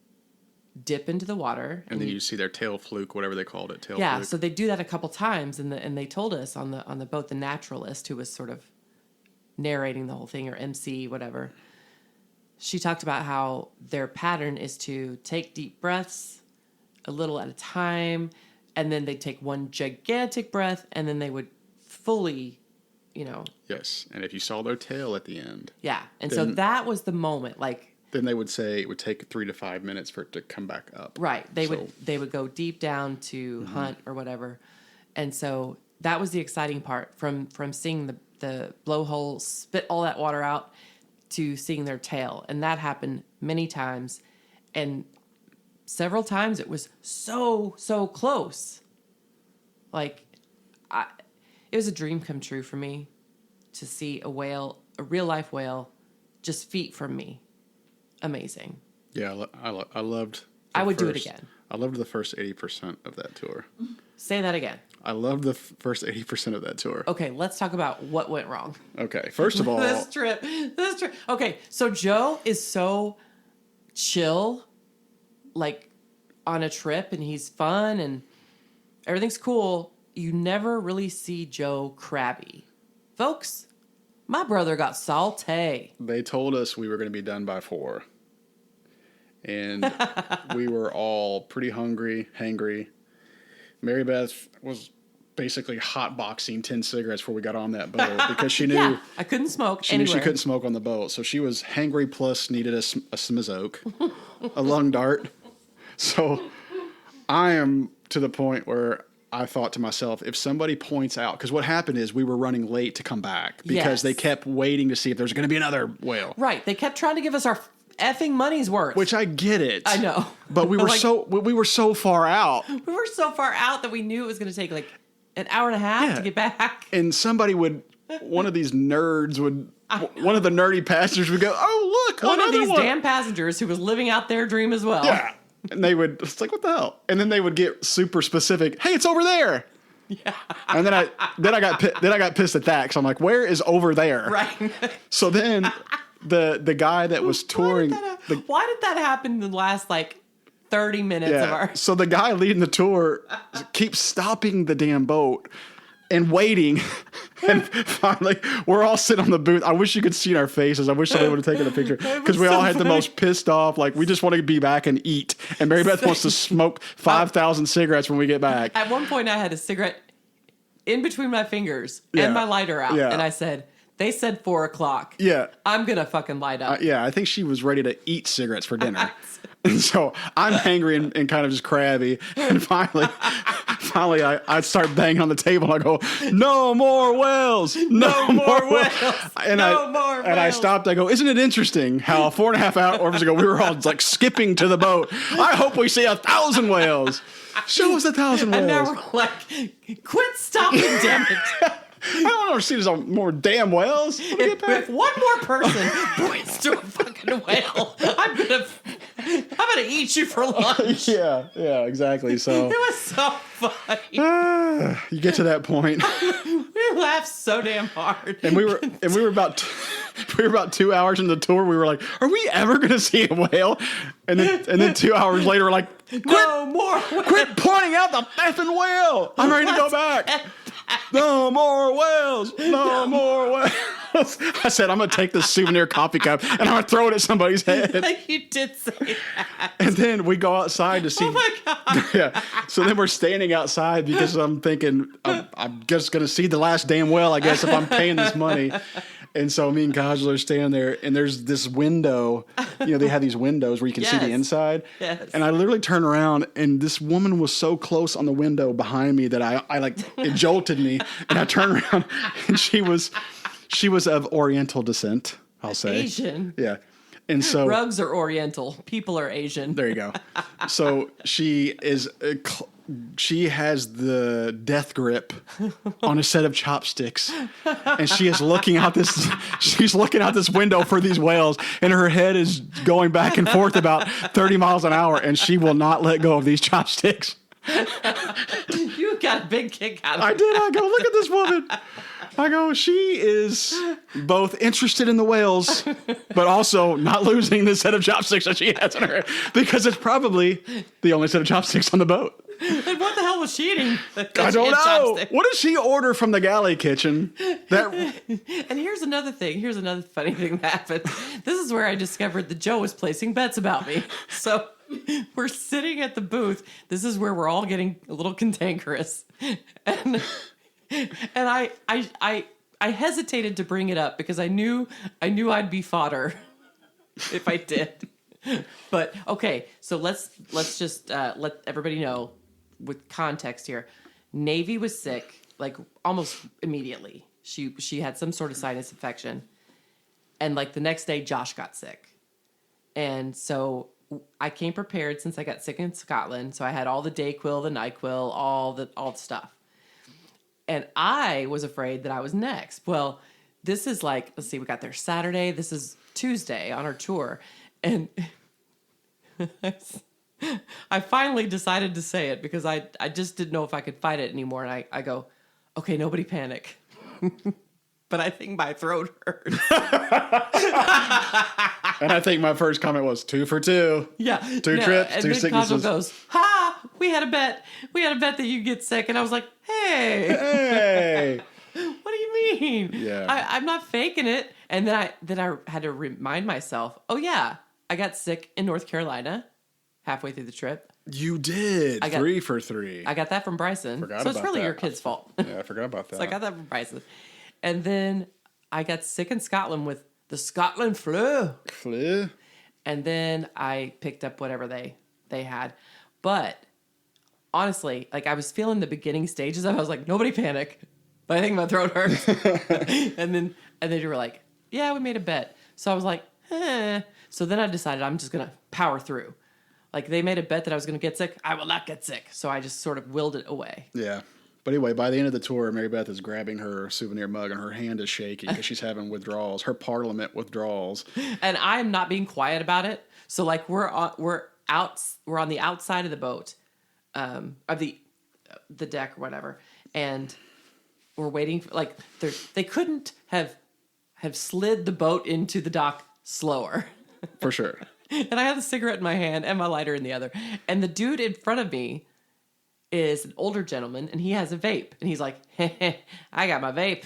dip into the water. And then you see their tail fluke, whatever they called it, fluke. Fluke. So they do that a couple times, and they told us on the boat, the naturalist who was sort of narrating the whole thing, or MC, whatever, she talked about how their pattern is to take deep breaths a little at a time, and then they'd take one gigantic breath, and then they would fully, Yes, and if you saw their tail at the end. Yeah, and so that was the moment, like, then they would say it would take 3 to 5 minutes for it to come back up. Right. They would go deep down to hunt or whatever. And so that was the exciting part from seeing the blowhole spit all that water out to seeing their tail. And that happened many times. And several times it was so close. Like, it was a dream come true for me to see a whale, a real life whale, just feet from me. Amazing. Yeah, I loved. I would do it again. I loved the first 80% of that tour. Say that again. I loved the first 80% of that tour. Okay, let's talk about what went wrong. Okay, first of all, This trip. Okay, so Joe is so chill, like on a trip, and he's fun and everything's cool. You never really see Joe crabby. Folks, my brother got saute. they told us we were going to be done by 4. And we were all pretty hangry. Mary Beth was basically hotboxing 10 cigarettes before we got on that boat because she knew Yeah, I couldn't smoke she knew anywhere. she couldn't smoke on the boat. So she was hangry plus needed a smizoke, a lung dart. So I am to the point where I thought to myself, if somebody points out, because what happened is we were running late to come back because Yes. they kept waiting to see if there's going to be another whale. Right, they kept trying to give us our effing money's worth. Which I get it. I know. But we were Like, we were so far out. we were so far out that we knew it was going to take like an hour and a half Yeah. to get back. And somebody would, one of these nerds would, one of the nerdy passengers would go, "Oh, look, One of another these one." damn passengers who was living out their dream as well. Yeah. And they would, it's like, what the hell? And then they would get super specific. Hey, it's over there. Yeah. And then I got pissed at that because I'm like, where is over there? Right. So then the guy that was touring, Why did that happen in the last like 30 minutes of our... So the guy leading the tour keeps stopping the damn boat and waiting. And finally, we're all sitting on the booth. I wish you could see our faces. I wish somebody would have taken a picture because we all had the most pissed off. Like, we just want to be back and eat. And Mary Beth wants to smoke 5,000 cigarettes when we get back. At one point, I had a cigarette in between my fingers Yeah. and my lighter out. Yeah. And I said, they said 4 o'clock. Yeah. I'm going to fucking light up. Yeah, I think she was ready to eat cigarettes for dinner. And so I'm hangry and kind of just crabby. And finally I start banging on the table and I go, "No more whales! No more whales!" And I stopped. I go, "Isn't it interesting how 4.5 hours ago we were all like skipping to the boat? I hope we see 1,000 whales. Show us 1,000 whales." And now we're like, quit stopping, damn it. I don't want to see some more damn whales. If one more person points to a fucking whale, I'm gonna eat you for lunch. Yeah, exactly. So It was so funny. you get to that point. We laughed so damn hard. And we were about 2 hours into the tour. We were like, "Are we ever going to see a whale?" And then 2 hours later, we're like, No more whales. "Quit pointing out the effing whale! I'm ready to go back. No more whales! No more whales!" I said, "I'm going to take this souvenir coffee cup and I'm going to throw it at somebody's head." You did say that. And then we go outside to see. Oh my god. Yeah. So then we're standing outside because I'm thinking I'm just going to see the last damn whale, I guess, if I'm paying this money. And so me and Kajal are standing there, and there's this window. You know, they have these windows where you can see the Yes. inside. Yes. And I literally turned around, and this woman was so close on the window behind me that I like, it jolted me. And I turned around, and she was of Oriental descent, I'll say. Asian. Yeah. And so Rugs are Oriental. People are Asian. there you go. So she is. She has the death grip on a set of chopsticks, and she is looking out this. She's looking out this window for these whales, and her head is going back and forth about 30 miles an hour, and she will not let go of these chopsticks. You got a big kick out of I it. did. I go, "Look at this woman." I go, "She is both interested in the whales, but also not losing the set of chopsticks that she has in her, because it's probably the only set of chopsticks on the boat." And what the hell was she eating? I don't know. What did she order from the galley kitchen? That And here's another thing. Here's another funny thing that happened. This is where I discovered that Joe was placing bets about me. So we're sitting at the booth. This is where we're all getting a little cantankerous. And I hesitated to bring it up because I knew I'd be fodder. if I did. But okay, so let's just let everybody know with context here. Navy was sick like almost immediately. She had some sort of sinus infection, and like the next day Josh got sick, and so I came prepared since I got sick in Scotland. So I had all the Dayquil, the NyQuil, all the stuff, and I was afraid that I was next. Well, this is like, let's see, we got there Saturday. This is Tuesday on our tour, and I finally decided to say it because I just didn't know if I could fight it anymore. And I go, okay, nobody panic. But I think my throat hurts. And I think my first comment was 2 for 2. Yeah. Two trips, and two then sicknesses. Conjo goes, ha, we had a bet. We had a bet that you'd get sick. And I was like, hey. Hey. What do you mean? Yeah. I'm not faking it. And then I had to remind myself, oh yeah, I got sick in North Carolina halfway through the trip. You did. 3 for 3. I got that from Bryson. Forgot so it's about really that. your kid's fault. Yeah, I forgot about that. So I got that from Bryson. And then I got sick in Scotland with the Scotland flu. Flu? And then I picked up whatever they had. But honestly, like I was feeling the beginning stages of it. I was like, nobody panic. But I think my throat hurts. and then you were like, yeah, we made a bet. So I was like, eh. So then I decided I'm just going to power through. Like they made a bet that I was going to get sick. I will not get sick. So I just sort of willed it away. Yeah. But anyway, by the end of the tour, Mary Beth is grabbing her souvenir mug and her hand is shaking because she's having withdrawals, her Parliament withdrawals. And I'm not being quiet about it. So like we're on the outside of the boat, of the deck or whatever, and we're waiting for like they couldn't have slid the boat into the dock slower. For sure. And I had the cigarette in my hand and my lighter in the other. And the dude in front of me is an older gentleman, and he has a vape. And he's like, I got my vape.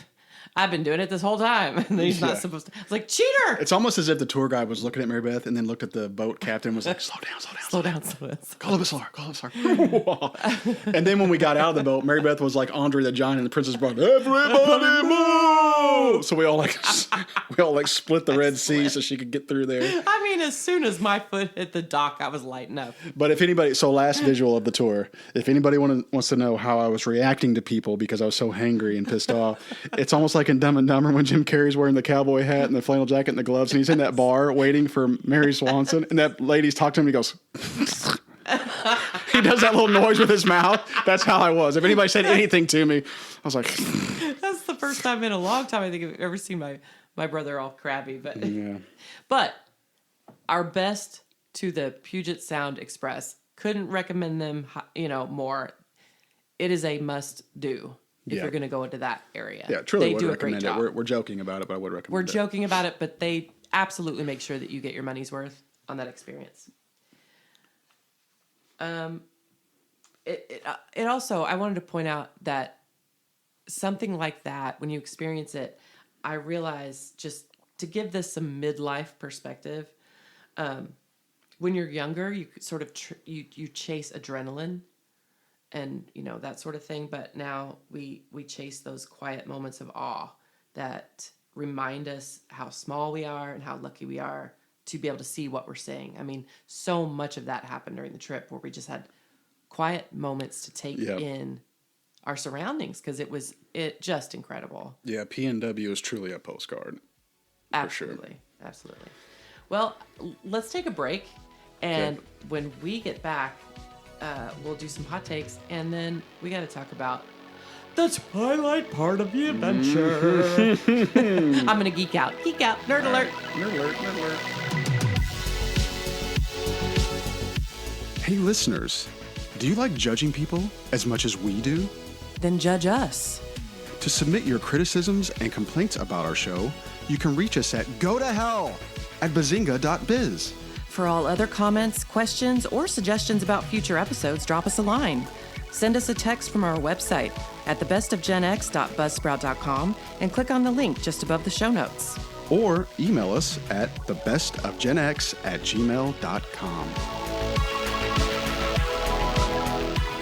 I've been doing it this whole time. And then he's not supposed to. I was like, cheater! It's almost as if the tour guide was looking at Mary Beth and then looked at the boat captain and was like, slow down, slow down. Slow down, slow down. Call up slower. And then when we got out of the boat, Mary Beth was like Andre the Giant and the Princess Bride, everybody move! So we all like split the Red Sea so she could get through there. I mean, as soon as my foot hit the dock, I was lighting up. But if anybody, so last visual of the tour, if anybody wants to know how I was reacting to people because I was so hangry and pissed off, it's almost like in Dumb and Dumber when Jim Carrey's wearing the cowboy hat and the flannel jacket and the gloves, and he's in that bar waiting for Mary Swanson, and that lady's talking to him, he goes, he does that little noise with his mouth. That's how I was. If anybody said anything to me, I was like, that's the first time in a long time I think I've ever seen my brother all crabby. But yeah. But our best to the Puget Sound Express. Couldn't recommend them, more. It is a must do if you're going to go into that area. Yeah, truly they would do recommend a great job. it. We're joking about it, but I would recommend it. We're joking about it, but they absolutely make sure that you get your money's worth on that experience. It also, I wanted to point out that something like that, when you experience it, I realize, just to give this some midlife perspective, when you're younger, you sort of you chase adrenaline and that sort of thing, but now we chase those quiet moments of awe that remind us how small we are and how lucky we are to be able to see what we're seeing. I mean, so much of that happened during the trip where we just had quiet moments to take in our surroundings, because it just incredible. Yeah, PNW is truly a postcard. Absolutely. For sure. Absolutely. Well, let's take a break, and when we get back, we'll do some hot takes, and then we got to talk about the twilight part of the adventure. I'm going to geek out. Nerd alert. Nerd alert. Hey, listeners, do you like judging people as much as we do? Then judge us. To submit your criticisms and complaints about our show, you can reach us at gotohell@bazinga.biz. For all other comments, questions, or suggestions about future episodes, drop us a line. Send us a text from our website at thebestofgenx.buzzsprout.com and click on the link just above the show notes. Or email us at thebestofgenx@gmail.com.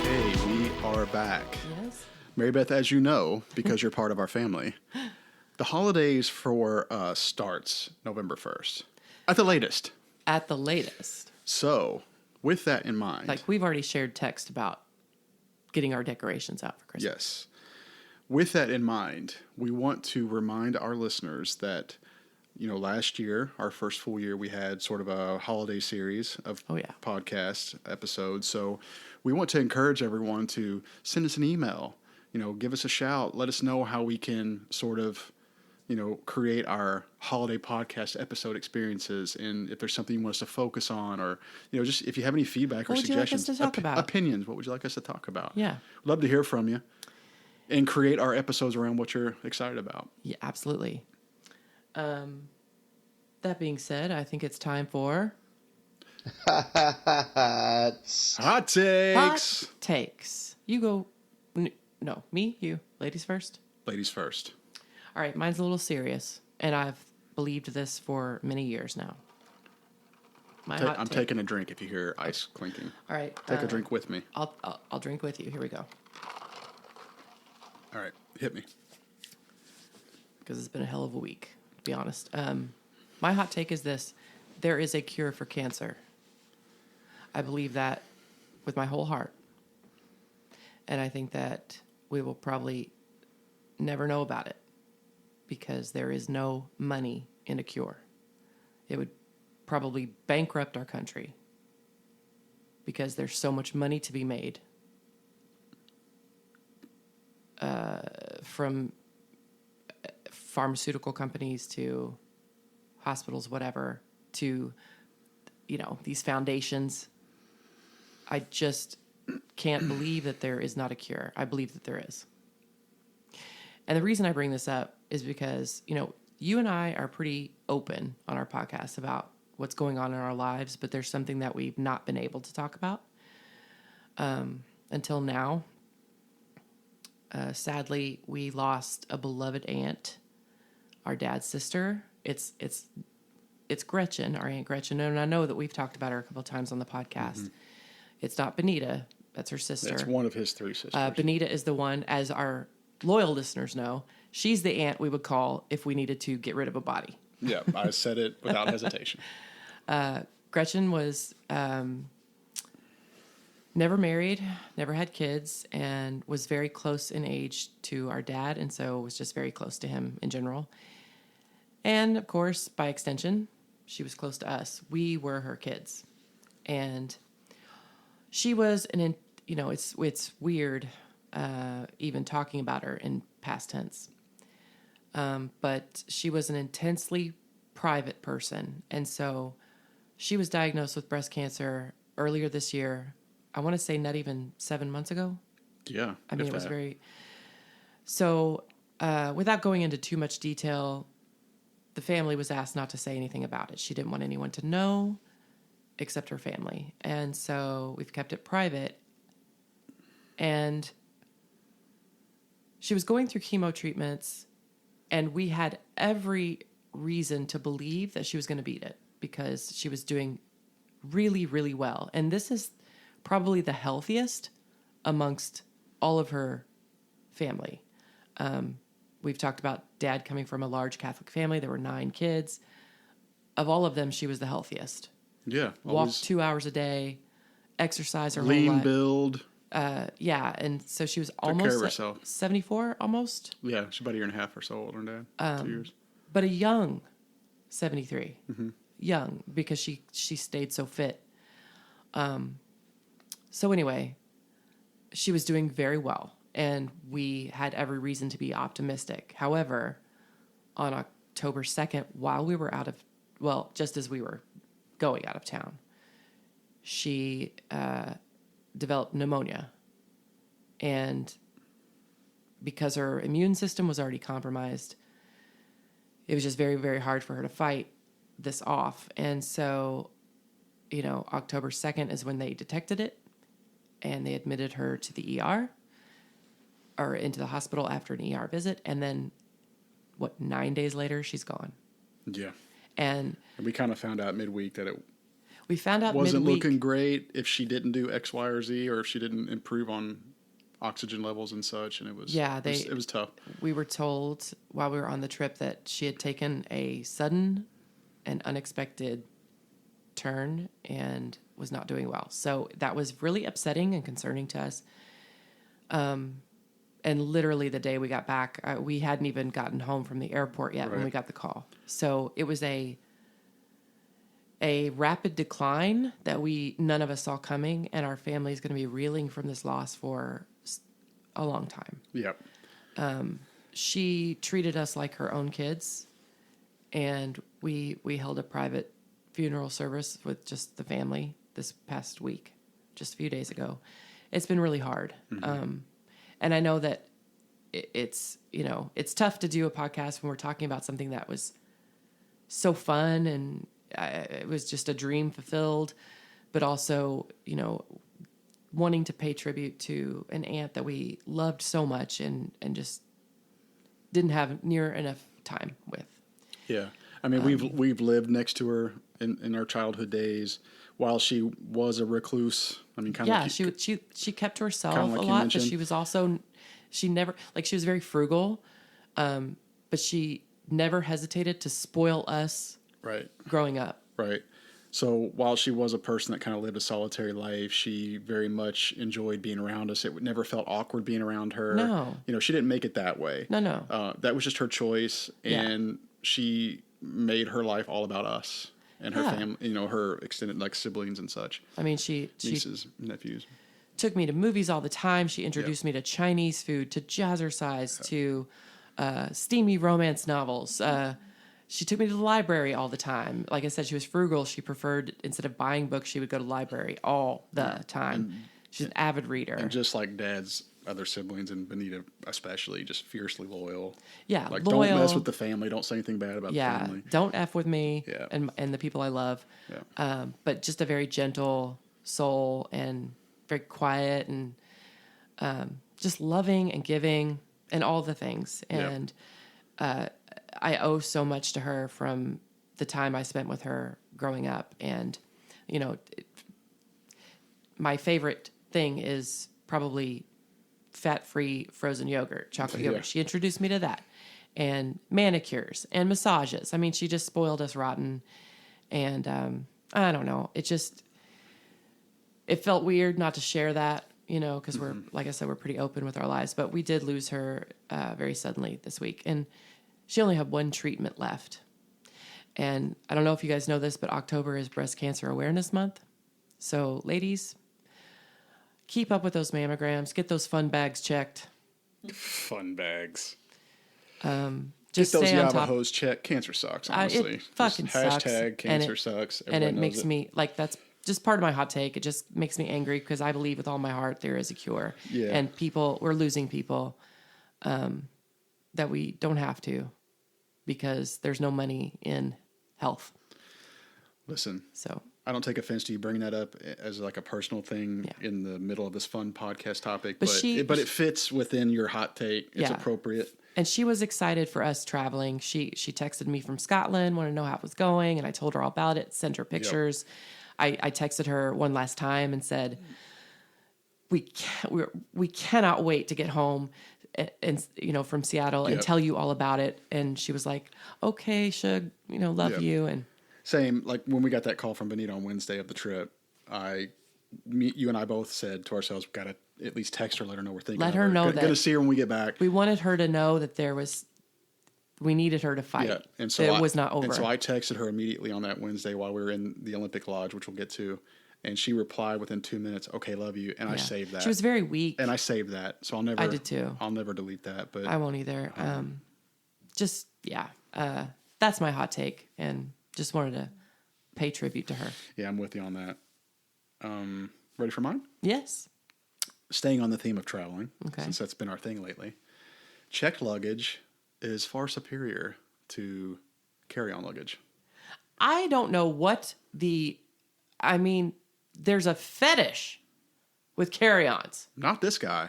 Hey, we are back. Yes. Mary Beth, as you know, because you're part of our family, the holidays for us starts November 1st. At the latest. At the latest. So, with that in mind. Like, we've already shared text about getting our decorations out for Christmas. Yes. With that in mind, we want to remind our listeners that, last year, our first full year, we had sort of a holiday series of podcast episodes. So we want to encourage everyone to send us an email, give us a shout, let us know how we can sort of, create our holiday podcast episode experiences. And if there's something you want us to focus on, or, just if you have any feedback or suggestions, opinions, what would you like us to talk about? Yeah. Love to hear from you. And create our episodes around what you're excited about. Yeah, absolutely. That being said, I think it's time for... Hot takes. Hot takes. You go... No, me? You. Ladies first? Ladies first. All right, mine's a little serious, and I've believed this for many years now. I'm taking a drink if you hear ice clinking. All right. Take a drink with me. I'll drink with you. Here we go. All right, hit me. Because it's been a hell of a week, to be honest. My hot take is this. There is a cure for cancer. I believe that with my whole heart. And I think that we will probably never know about it because there is no money in a cure. It would probably bankrupt our country because there's so much money to be made from pharmaceutical companies to hospitals, whatever, to, these foundations. I just can't believe that there is not a cure. I believe that there is. And the reason I bring this up is because, you and I are pretty open on our podcast about what's going on in our lives, but there's something that we've not been able to talk about until now. Sadly, we lost a beloved aunt, our dad's sister. It's Gretchen, our Aunt Gretchen, and I know that we've talked about her a couple of times on the podcast. Mm-hmm. It's not Benita. That's her sister. It's one of his three sisters. Benita is the one, as our loyal listeners know, she's the aunt we would call if we needed to get rid of a body. Yeah, I said it without hesitation. Gretchen was never married, never had kids, and was very close in age to our dad, and so was just very close to him in general. And, of course, by extension, she was close to us. We were her kids. And she was it's weird even talking about her in past tense. But she was an intensely private person. And so she was diagnosed with breast cancer earlier this year. I want to say not even 7 months ago. Yeah. I mean, it was very... So without going into too much detail, the family was asked not to say anything about it. She didn't want anyone to know except her family. And so we've kept it private. And she was going through chemo treatments, and we had every reason to believe that she was going to beat it because she was doing really, really well. And this is probably the healthiest amongst all of her family. We've talked about dad coming from a large Catholic family. There were 9 kids. Of all of them, she was the healthiest. Yeah. Walked 2 hours a day, exercise her lean whole life. build. Yeah, and so she was Took care of almost herself. 74, almost. Yeah, she's about a year and a half or so older than Dad. 2 years. But a young 73. Mm-hmm. Young, because she stayed so fit. So anyway, she was doing very well, and we had every reason to be optimistic. However, on October 2nd, while we were just as we were going out of town, she developed pneumonia. And because her immune system was already compromised, it was just very, very hard for her to fight this off. And so, October 2nd is when they detected it, and they admitted her to the ER, or into the hospital after an ER visit. And then, 9 days later, she's gone. Yeah. And we kind of found out midweek that it we found out wasn't midweek, looking great if she didn't do X, Y, or Z, or if she didn't improve on oxygen levels and such. And it was it was tough. We were told while we were on the trip that she had taken a sudden an unexpected turn and was not doing well. So that was really upsetting and concerning to us. And literally the day we got back, we hadn't even gotten home from the airport yet when we got the call. So it was a rapid decline that none of us saw coming, and our family is going to be reeling from this loss for a long time. Yep. She treated us like her own kids, and we held a private funeral service with just the family this past week, just a few days ago. It's been really hard. And I know that it's tough to do a podcast when we're talking about something that was so fun and it was just a dream fulfilled, but also, wanting to pay tribute to an aunt that we loved so much and just didn't have near enough time with. Yeah. I mean, we've lived next to her in our childhood days while she was a recluse. I mean, kind of she kept to herself like a lot, but she was also, she was very frugal, but she never hesitated to spoil us growing up. Right. So while she was a person that kind of lived a solitary life, she very much enjoyed being around us. It never felt awkward being around her. No. She didn't make it that way. No. That was just her choice, and she made her life all about us and her family, her extended siblings and such. I mean, she nieces, nephews. Took me to movies all the time. She introduced me to Chinese food, to jazzercise, to steamy romance novels. She took me to the library all the time. Like I said, she was frugal. She preferred, instead of buying books, she would go to the library all the time. She's an avid reader. And just like Dad's other siblings, and Benita especially, just fiercely loyal. Yeah, loyal. Don't mess with the family. Don't say anything bad about the family. Don't F with me and the people I love. Yeah. But just a very gentle soul and very quiet and just loving and giving and all the things. And I owe so much to her from the time I spent with her growing up. And, my favorite thing is probably fat-free frozen yogurt, chocolate yogurt. She introduced me to that. And manicures and massages. I mean, she just spoiled us rotten. And I don't know. It felt weird not to share that, because we're, like I said, we're pretty open with our lives. But we did lose her very suddenly this week. And she only had one treatment left. And I don't know if you guys know this, but October is Breast Cancer Awareness Month. So, ladies, keep up with those mammograms. Get those fun bags checked. Fun bags. Just get those stay on top. Yabahos checked. Cancer sucks, honestly. It fucking sucks. Hashtag cancer sucks. And it makes me, that's just part of my hot take. It just makes me angry because I believe with all my heart there is a cure. Yeah. And we're losing people that we don't have to because there's no money in health. Listen. So I don't take offense to you bringing that up as like a personal thing in the middle of this fun podcast topic, but it fits within your hot take. It's appropriate. And she was excited for us traveling. She texted me from Scotland, wanted to know how it was going, and I told her all about it, sent her pictures. Yep. I texted her one last time and said, we cannot wait to get home and from Seattle and tell you all about it. And she was like, okay, Shug, love you. And same, like when we got that call from Benita on Wednesday of the trip, you and I both said to ourselves, we've got to at least text her, let her know we're thinking let of her know that going to see her when we get back. We wanted her to know that we needed her to fight. Yeah, and so it was not over. And so I texted her immediately on that Wednesday while we were in the Olympic Lodge, which we'll get to, and she replied within 2 minutes, "Okay, love you," and I saved that. She was very weak, and I saved that, so I'll never. I did too. I'll never delete that, but I won't either. That's my hot take, and just wanted to pay tribute to her. Yeah, I'm with you on that. Ready for mine? Yes. Staying on the theme of traveling, okay, since that's been our thing lately. Checked luggage is far superior to carry-on luggage. I don't know there's a fetish with carry-ons. Not this guy.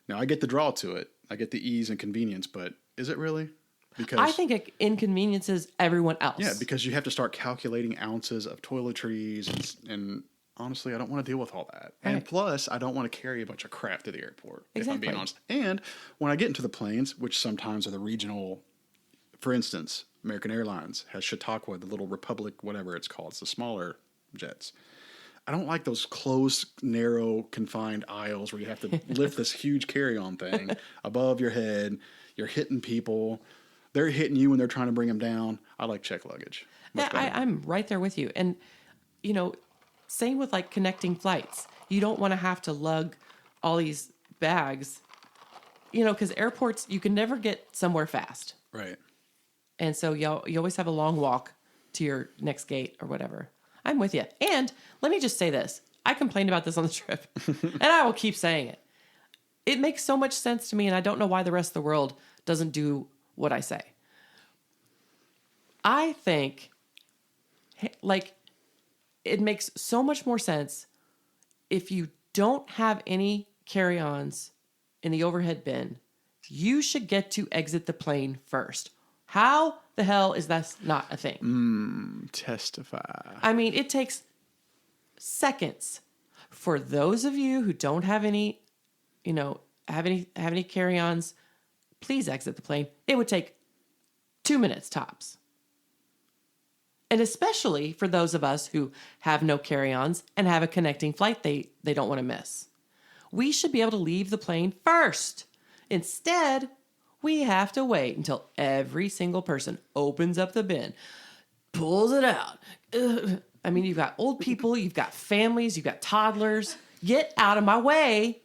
Now, I get the draw to it. I get the ease and convenience, but is it really? Because I think it inconveniences everyone else. Yeah, because you have to start calculating ounces of toiletries and honestly, I don't want to deal with all that. Right. And plus, I don't want to carry a bunch of crap to the airport, exactly. if I'm being honest. And when I get into the planes, which sometimes are the regional for instance, American Airlines has Chautauqua, the little Republic, whatever it's called. It's the smaller jets. I don't like those closed, narrow, confined aisles where you have to lift this huge carry-on thing above your head. You're hitting people. They're hitting you when they're trying to bring them down. I like check luggage. Yeah, I'm right there with you. And, you know, same with like connecting flights. You don't want to have to lug all these bags, you know, because airports, you can never get somewhere fast. Right. And so you always have a long walk to your next gate or whatever. I'm with you. And let me just say this. I complained about this on the trip, and I will keep saying it. It makes so much sense to me, and I don't know why the rest of the world doesn't do what I say. I think, like, it makes so much more sense if you don't have any carry-ons in the overhead bin, you should get to exit the plane first. How the hell is that not a thing? Testify. I mean, it takes seconds for those of you who don't have any, you know, have any carry-ons. Please exit the plane. It would take 2 minutes tops. And especially for those of us who have no carry-ons and have a connecting flight they don't want to miss. We should be able to leave the plane first. Instead, we have to wait until every single person opens up the bin, pulls it out. Ugh. I mean, you've got old people, you've got families, you've got toddlers. Get out of my way.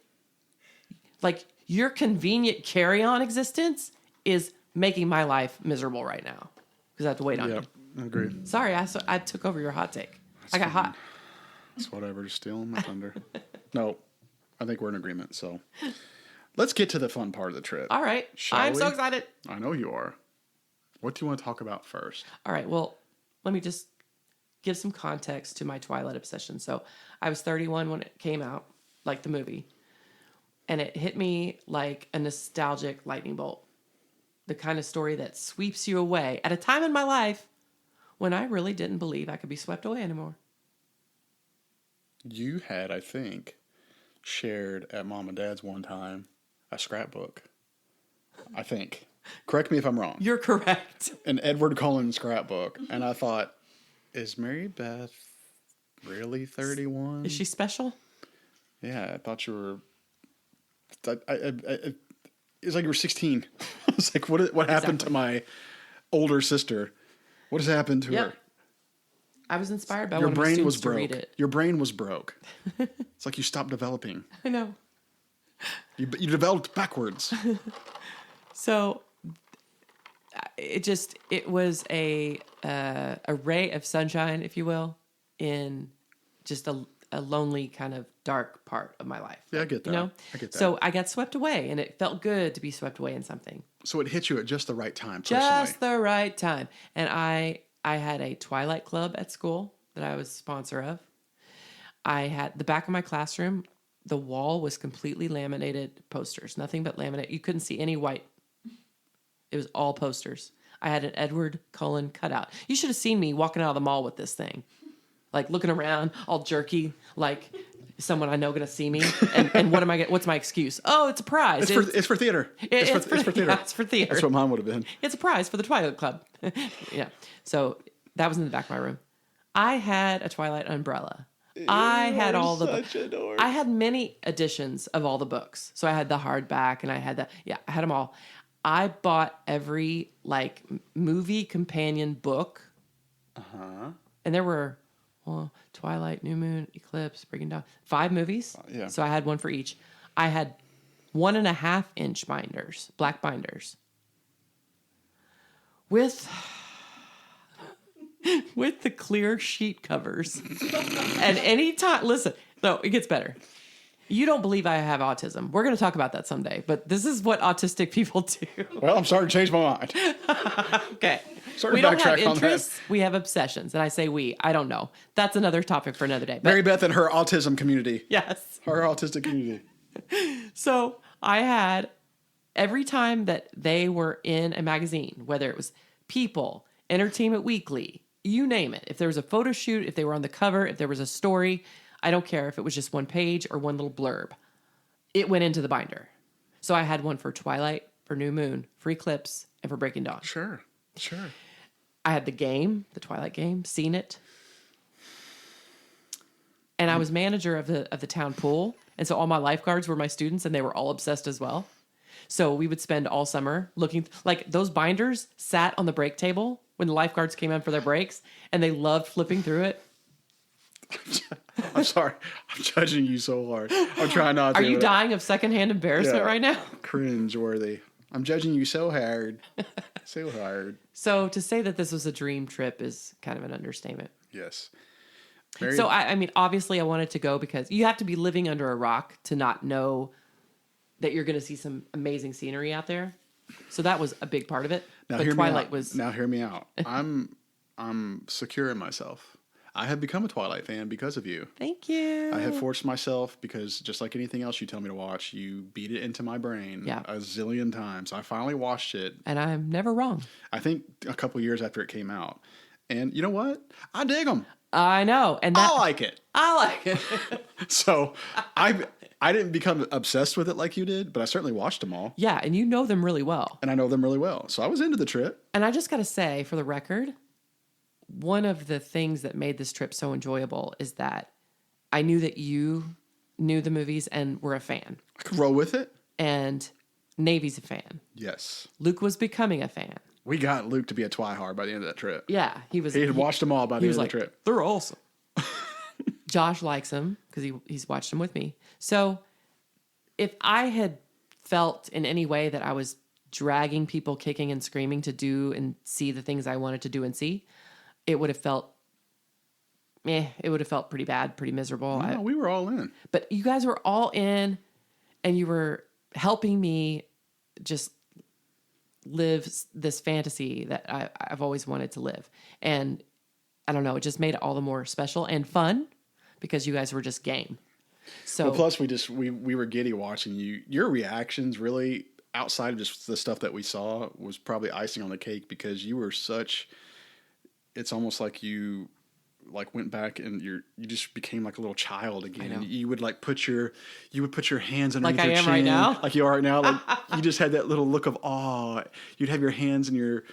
Like, your convenient carry-on existence is making my life miserable right now because I have to wait on you. I agree. Sorry, I took over your hot take. I got hot. It's whatever. Just stealing my thunder. No, I think we're in agreement. So let's get to the fun part of the trip. All right. I'm so excited. I know you are. What do you want to talk about first? All right. Well, let me just give some context to my Twilight obsession. So I was 31 when it came out, like the movie. And it hit me like a nostalgic lightning bolt. The kind of story that sweeps you away at a time in my life when I really didn't believe I could be swept away anymore. You had, I think, shared at Mom and Dad's one time a scrapbook. I think. Correct me if I'm wrong. You're correct. An Edward Cullen scrapbook. And I thought, is Mary Beth really 31? Is she special? Yeah, I thought you were... it's like you were 16. It's like, what happened to my older sister? What has happened to her? I was inspired by Your one of my brain students was to read broke. it. Your brain was broke. It's like you stopped developing. I know. You developed backwards. So it was a ray of sunshine, if you will, in just a lonely kind of dark part of my life. Yeah, I get that. You know? I get that. So I got swept away, and it felt good to be swept away in something. So it hit you at just the right time, personally. Just the right time. And I had a Twilight Club at school that I was sponsor of. I had the back of my classroom, the wall was completely laminated posters, nothing but laminate. You couldn't see any white. It was all posters. I had an Edward Cullen cutout. You should have seen me walking out of the mall with this thing, like looking around, all jerky, like someone I know going to see me. And what am I? What's my excuse? Oh, it's a prize. It's for theater. It's for theater. Yeah, it's for theater. That's what mine would have been. It's a prize for the Twilight Club. Yeah. So that was in the back of my room. I had a Twilight umbrella. I had all the I had many editions of all the books. So I had the hardback and I had I had them all. I bought every like movie companion book. Uh-huh. And there were Twilight, New Moon, Eclipse, Breaking Dawn, 5 movies. Yeah. So I had one for each. I had 1.5-inch binders, black binders. With the clear sheet covers. And anytime, listen, no, it gets better. You don't believe I have autism. We're going to talk about that someday, but this is what autistic people do. Well, I'm starting to change my mind. Okay. Sorry We to don't have backtrack on that. interests. We have obsessions. And I say we. I don't know. That's another topic for another day. But Mary Beth and her autism community. yes. Her autistic community. So I had, every time that they were in a magazine, whether it was People, Entertainment Weekly, you name it. If there was a photo shoot, if they were on the cover, if there was a story, I don't care if it was just one page or one little blurb. It went into the binder. So I had one for Twilight, for New Moon, for Eclipse, and for Breaking Dawn. Sure. Sure. I had the game, the Twilight game, seen it. And I was manager of the town pool. And so all my lifeguards were my students and they were all obsessed as well. So we would spend all summer looking, like those binders sat on the break table when the lifeguards came in for their breaks and they loved flipping through it. I'm sorry. I'm judging you so hard. I'm trying not to. Are you dying of secondhand embarrassment right now? Cringe worthy. I'm judging you so hard. So hard. So to say that this was a dream trip is kind of an understatement. Yes. So, I mean, obviously I wanted to go because you have to be living under a rock to not know that you're going to see some amazing scenery out there. So that was a big part of it. Now, but Twilight was... Now, hear me out. I'm secure in myself. I have become a Twilight fan because of you. Thank you. I have forced myself because just like anything else you tell me to watch, you beat it into my brain a zillion times. I finally watched it. And I'm never wrong. I think a couple years after it came out. And you know what? I dig them. I know. And I like it. I like it. So I didn't become obsessed with it like you did, but I certainly watched them all. Yeah, and you know them really well. And I know them really well. So I was into the trip. And I just got to say, for the record, one of the things that made this trip so enjoyable is that I knew that you knew the movies and were a fan. I could roll with it. And Navy's a fan. Yes. Luke was becoming a fan. We got Luke to be a twihard by the end of that trip. Yeah, he was. He had watched them all by the end of the trip. They're awesome. Josh likes them because he's watched them with me. So if I had felt in any way that I was dragging people kicking and screaming to do and see the things I wanted to do and see, it would have felt pretty bad, pretty miserable. No, we were all in. But you guys were all in and you were helping me just live this fantasy that I've always wanted to live. And I don't know, it just made it all the more special and fun because you guys were just game. So well, plus we were giddy watching you. Your reactions really outside of just the stuff that we saw was probably icing on the cake because you were it's almost like you went back and you just became like a little child again. And you would put your hands underneath your chin. Like I am right now? Like you are right now. Like you just had that little look of awe. You'd have your hands and your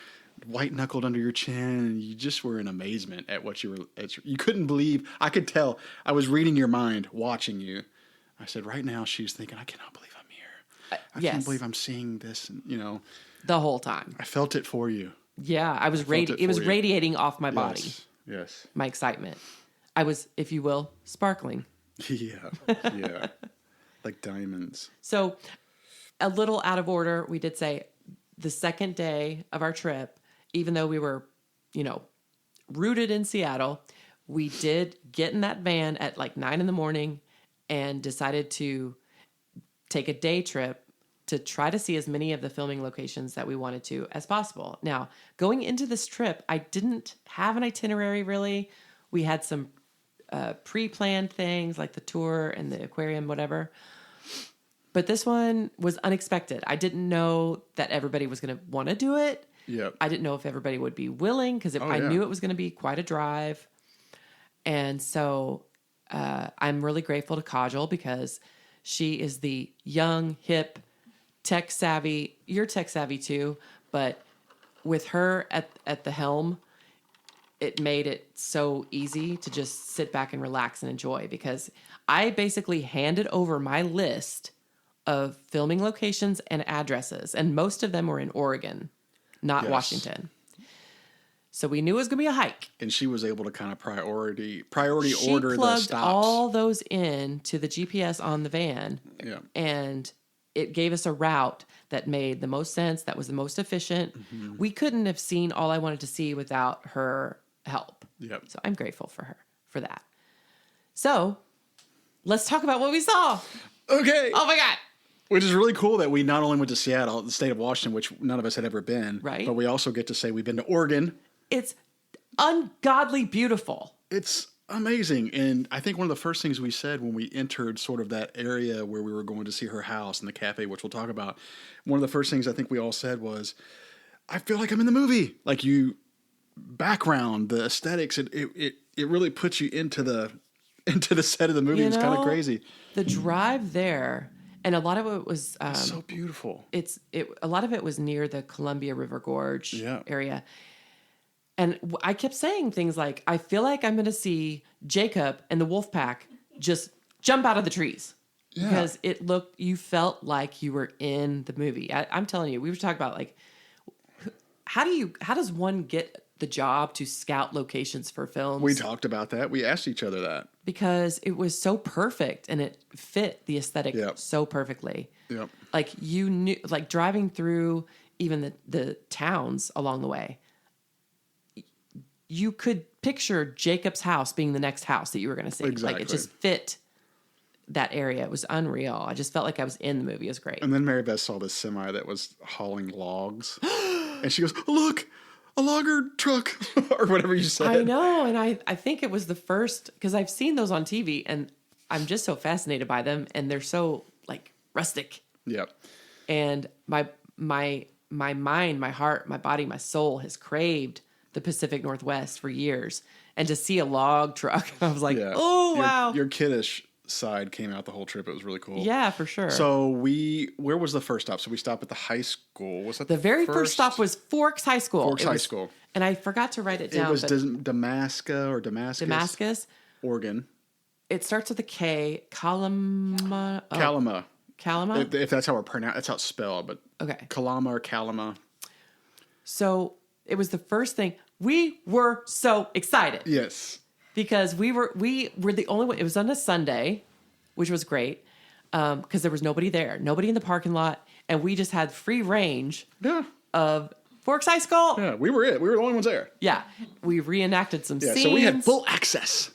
white knuckled under your chin. And you just were in amazement at what you couldn't believe. I could tell. I was reading your mind, watching you. I said, right now she's thinking, I cannot believe I'm here. I can't believe I'm seeing this. And, the whole time. I felt it for you. Yeah, it was radiating off my body. Yes. My excitement. I was, if you will, sparkling. Yeah. Yeah. Like diamonds. So a little out of order, we did say the second day of our trip, even though we were, rooted in Seattle, we did get in that van at 9 a.m. and decided to take a day trip to try to see as many of the filming locations that we wanted to as possible. Now, going into this trip, I didn't have an itinerary really. We had some pre-planned things like the tour and the aquarium, whatever. But this one was unexpected. I didn't know that everybody was going to want to do it. Yep. I didn't know if everybody would be willing because I knew it was going to be quite a drive. And so I'm really grateful to Kajal because she is the young, hip, tech savvy. You're tech savvy too, but with her at the helm, it made it so easy to just sit back and relax and enjoy because I basically handed over my list of filming locations and addresses, and most of them were in Oregon, not Washington. So we knew it was going to be a hike. And she was able to kind of priority she order the plugged stops. all those in to the GPS on the van. Yeah. And it gave us a route that made the most sense, that was the most efficient. Mm-hmm. We couldn't have seen all I wanted to see without her help. Yep. So I'm grateful for her for that. So let's talk about what we saw. Okay. Oh my God. Which is really cool that we not only went to Seattle, the state of Washington, which none of us had ever been, right? But we also get to say we've been to Oregon. It's ungodly beautiful. It's amazing. And I think one of the first things we said when we entered sort of that area where we were going to see her house and the cafe, which we'll talk about, one of the first things I think we all said was, I feel like I'm in the movie. Like background, the aesthetics, it really puts you into the set of the movie. It's kind of crazy. The drive there And a lot of it was It's so beautiful. a lot of it was near the Columbia River Gorge Yeah. area. And I kept saying things like, I feel like I'm going to see Jacob and the wolf pack just jump out of the trees. Yeah. Because you felt like you were in the movie. I'm telling you, we were talking about like, how does one get the job to scout locations for films? We talked about that. We asked each other that. Because it was so perfect and it fit the aesthetic Yep. so perfectly. Yep. Like you knew, like driving through even the towns along the way, you could picture Jacob's house being the next house that you were going to see. Exactly. Like it just fit that area. It was unreal. I just felt like I was in the movie. It was great. And then Mary Beth saw this semi that was hauling logs. And she goes, look, a logger truck, or whatever you said. I know. And I think it was the first, because I've seen those on TV and I'm just so fascinated by them. And they're so like rustic. Yep. And my mind, my heart, my body, my soul has craved the Pacific Northwest for years. And to see a log truck, I was like, oh, wow. Your kiddish side came out the whole trip. It was really cool. Yeah, for sure. So where was the first stop? So we stopped at the high school. Was that the very first stop was Forks High School. Forks High School. And I forgot to write it down. It was Damascus. Damascus. Oregon. It starts with a K. Kalama. Kalama. Kalama? If that's how that's how it's spelled, but Okay. Kalama or Kalama. So it was the first thing. We were so excited. Yes. Because we were the only one. It was on a Sunday, which was great, because there was nobody there, nobody in the parking lot, and we just had free range of Forks High School. Yeah, we were the only ones there. Yeah, we reenacted some scenes. So we had full access.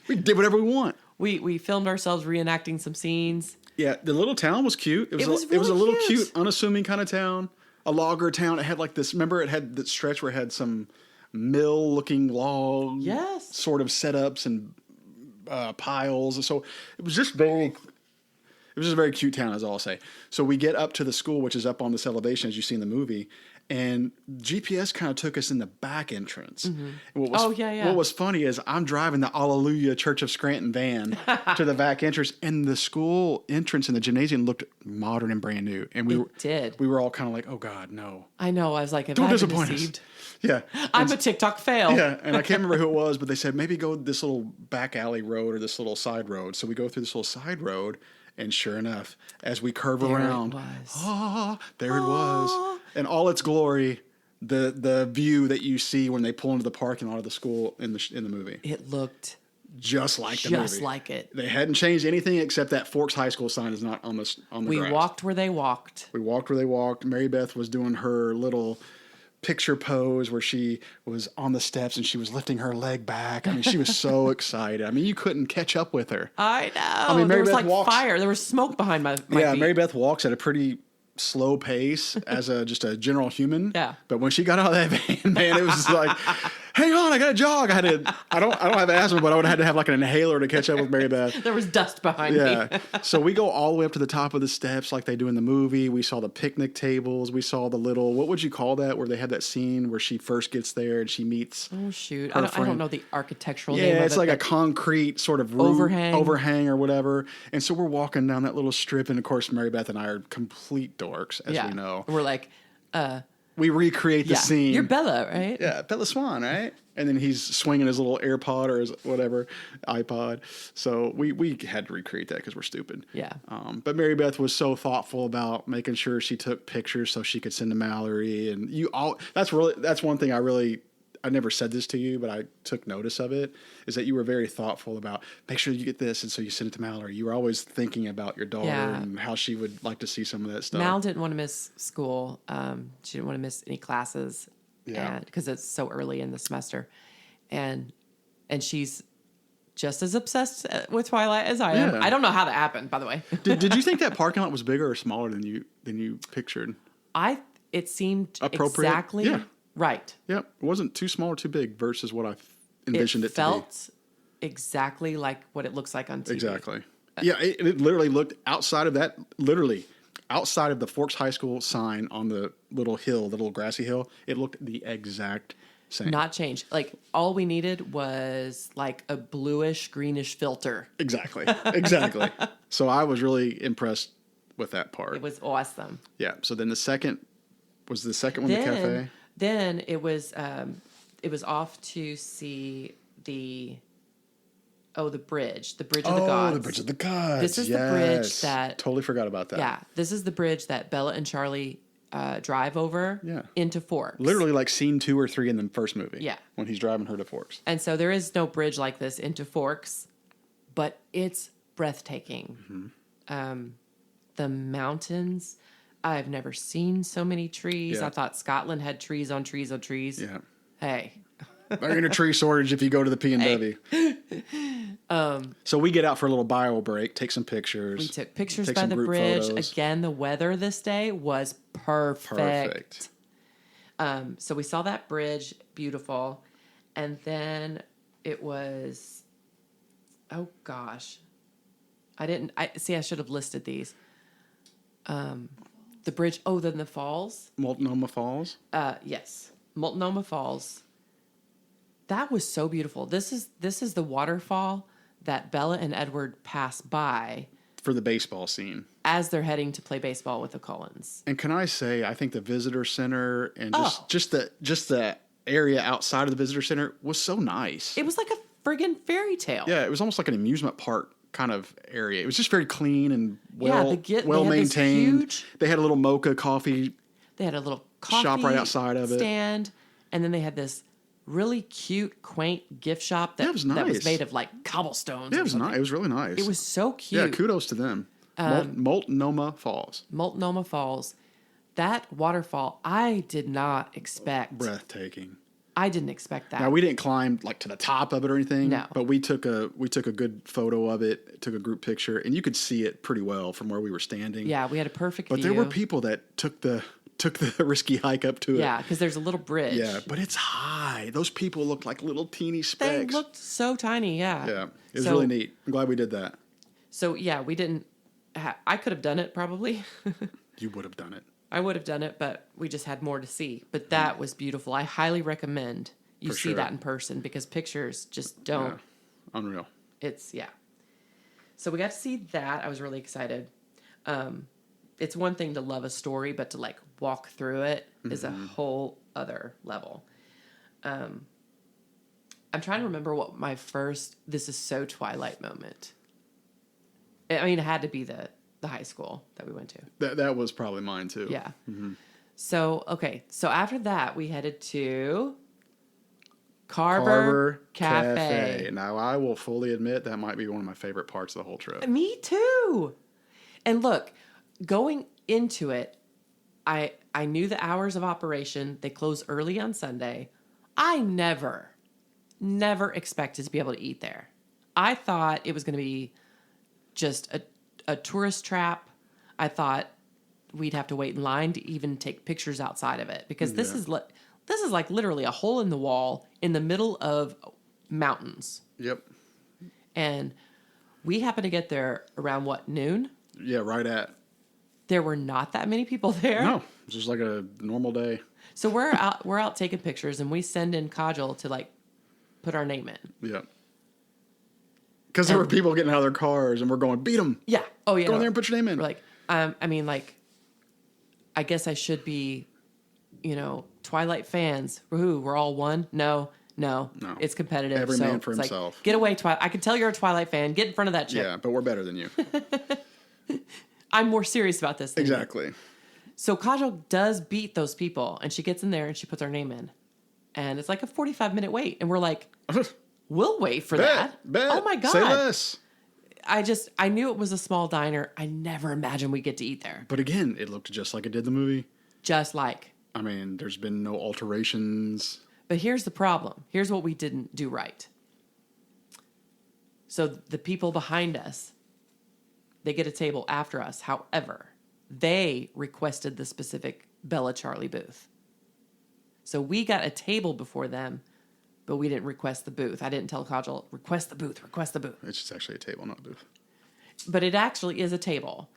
We did whatever we want. We filmed ourselves reenacting some scenes. Yeah, the little town was cute. It was really a little cute. unassuming kind of town. A logger town. It had like this. Remember, it had the stretch where it had some mill-looking log sort of setups and piles. So it was just a very cute town, is all I'll say. So we get up to the school, which is up on this elevation, as you see in the movie, and GPS kind of took us in the back entrance. Mm-hmm. What was funny is I'm driving the Alleluia Church of Scranton van to the back entrance, and the school entrance in the gymnasium looked modern and brand new. And we were all kind of like, oh God, no. I know. I was like, don't disappoint us. Yeah. I'm a TikTok fail. Yeah. And I can't remember who it was, but they said, maybe go this little back alley road or this little side road. So we go through this little side road, and sure enough, as we curve around, there it was. In all its glory, the view that you see when they pull into the parking lot of the school in the movie. It looked just like the movie. Just like it. They hadn't changed anything except that Forks High School sign is not on the grass. We walked where they walked. We walked where they walked. Mary Beth was doing her little picture pose where she was on the steps and she was lifting her leg back. I mean, she was so excited. I mean, you couldn't catch up with her. I know. I mean, Mary there was Beth like fire. There was smoke behind my feet. Mary Beth walks at a pretty slow pace as just a general human. Yeah. But when she got out of that van, man, it was just like, hang on, I got to jog. I don't have asthma, but I would have had to have like an inhaler to catch up with Mary Beth. There was dust behind me. So we go all the way up to the top of the steps like they do in the movie. We saw the picnic tables. We saw the little, what would you call that, where they had that scene where she first gets there and she meets Oh, shoot. I don't know the architectural name of it. Yeah, it's like a concrete sort of roof, overhang or whatever. And so we're walking down that little strip, and of course, Mary Beth and I are complete dorks, as we know. We're like, we recreate the scene. You're Bella, right? Yeah, Bella Swan, right? And then he's swinging his little AirPod or his whatever iPod. So we had to recreate that because we're stupid. Yeah. But Mary Beth was so thoughtful about making sure she took pictures so she could send to Mallory. And that's one thing I never said this to you, but I took notice of it, is that you were very thoughtful about make sure you get this, and so you send it to Mallory. You were always thinking about your daughter and how she would like to see some of that stuff. Mal didn't want to miss school. She didn't want to miss any classes because it's so early in the semester. And she's just as obsessed with Twilight as I am. I don't know how that happened, by the way. Did you think that parking lot was bigger or smaller than you pictured? It seemed appropriate. Exactly right. Yep. It wasn't too small or too big versus what I envisioned it to be. It felt exactly like what it looks like on TV. Exactly. Yeah, it literally looked outside of that, outside of the Forks High School sign on the little hill, the little grassy hill, it looked the exact same. Not changed. Like, all we needed was like a bluish, greenish filter. Exactly. So I was really impressed with that part. It was awesome. Yeah. So then the second one, the cafe. Then it was off to see the bridge of the gods. The bridge of the gods. This is the bridge that totally forgot about that. Yeah, this is the bridge that Bella and Charlie drive over into Forks. Literally like scene 2 or 3 in the first movie. Yeah. When he's driving her to Forks. And so there is no bridge like this into Forks, but it's breathtaking. Mm-hmm. The mountains, I've never seen so many trees. Yeah. I thought Scotland had trees on trees on trees. Yeah. Hey. They're in a tree shortage if you go to the PNW. So we get out for a little bio break, take some pictures. We took pictures by the bridge. Photos. Again, the weather this day was perfect. So we saw that bridge, beautiful. And then it was, oh gosh. I should have listed these. The bridge, then the falls. Multnomah Falls? Yes. Multnomah Falls. That was so beautiful. This is the waterfall that Bella and Edward pass by for the baseball scene as they're heading to play baseball with the Cullens. And can I say, I think the visitor center and just the area outside of the visitor center was so nice. It was like a friggin' fairy tale. Yeah, it was almost like an amusement park kind of area. It was just very clean and well maintained. They had a little mocha coffee. They had a little coffee shop right outside of stand, and then they had this really cute, quaint gift shop that was made of like cobblestones. Yeah, it was nice. It was really nice. It was so cute. Yeah, kudos to them. Multnomah Falls. Multnomah Falls. That waterfall, I did not expect. Breathtaking. I didn't expect that. Now we didn't climb like to the top of it or anything. No. But we took a good photo of it, took a group picture, and you could see it pretty well from where we were standing. Yeah, we had a perfect view. But there were people that took the risky hike up to it. Yeah, because there's a little bridge. Yeah, but it's high. Those people looked like little teeny specks. They looked so tiny, yeah. Yeah, it was really neat. I'm glad we did that. So, yeah, we didn't... I could have done it, probably. You would have done it. I would have done it, but we just had more to see. But that was beautiful. I highly recommend you see that in person because pictures just don't... Yeah. Unreal. It's, yeah. So we got to see that. I was really excited. It's one thing to love a story, but to like walk through it is a whole other level. I'm trying to remember what my first this is so Twilight moment. I mean, it had to be the high school that we went to. That was probably mine too. Yeah. Mm-hmm. So after that we headed to Carver Cafe. Now I will fully admit that might be one of my favorite parts of the whole trip. Me too. And look, going into it, I knew the hours of operation. They close early on Sunday. I never expected to be able to eat there. I thought it was going to be just a tourist trap. I thought we'd have to wait in line to even take pictures outside of it because this is like literally a hole in the wall in the middle of mountains. Yep. And we happened to get there around noon? Yeah, right at. There were not that many people there. No, it's just like a normal day. So we're out taking pictures, and we send in Kajal to like put our name in. Yeah. Because there were people getting out of their cars, and we're going, beat them. Yeah. Oh yeah. Go in there and put your name in. We're like, I guess I should be, Twilight fans. Woohoo! We're all one. No. It's competitive. Every man for it's himself. Like, get away, Twilight. I can tell you're a Twilight fan. Get in front of that chick. Yeah, but we're better than you. I'm more serious about this than Exactly. you. So Kajal does beat those people, and she gets in there and she puts her name in. And it's like a 45-minute wait. And we're like, we'll wait for that. Bet. Oh my God. Say less. I knew it was a small diner. I never imagined we'd get to eat there. But again, it looked just like it did in the movie. Just like. I mean, there's been no alterations. But here's the problem. Here's what we didn't do right. So the people behind us, they get a table after us. However, they requested the specific Bella Charlie booth. So we got a table before them, but we didn't request the booth. I didn't tell Kajal, request the booth. It's just actually a table, not a booth. But it actually is a table.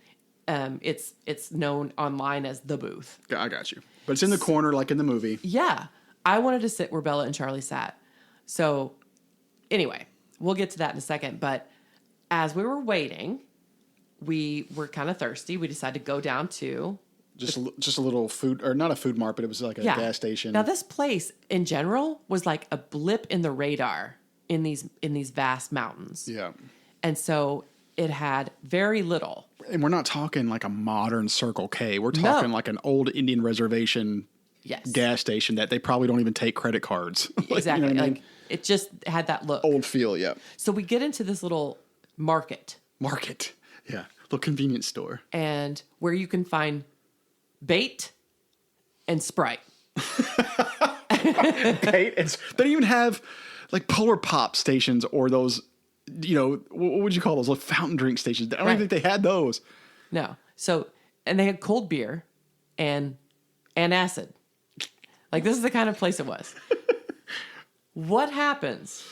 It's known online as the booth. I got you. But it's in the corner like in the movie. Yeah. I wanted to sit where Bella and Charlie sat. So anyway, we'll get to that in a second. But as we were waiting, we were kind of thirsty. We decided to go down to Just a little food, or not a food mart, but it was like a gas station. Now this place in general was like a blip in the radar in these vast mountains. Yeah. And so it had very little. And we're not talking like a modern Circle K. We're talking like an old Indian reservation gas station that they probably don't even take credit cards. Exactly. You know what I mean? Like it just had that look. Old feel, yeah. So we get into this little market. Yeah. Little convenience store. And where you can find bait and Sprite. They don't even have like Polar Pop stations or those, what would you call those? Like fountain drink stations. I don't even think they had those. No. So, and they had cold beer and acid. Like this is the kind of place it was. What happens?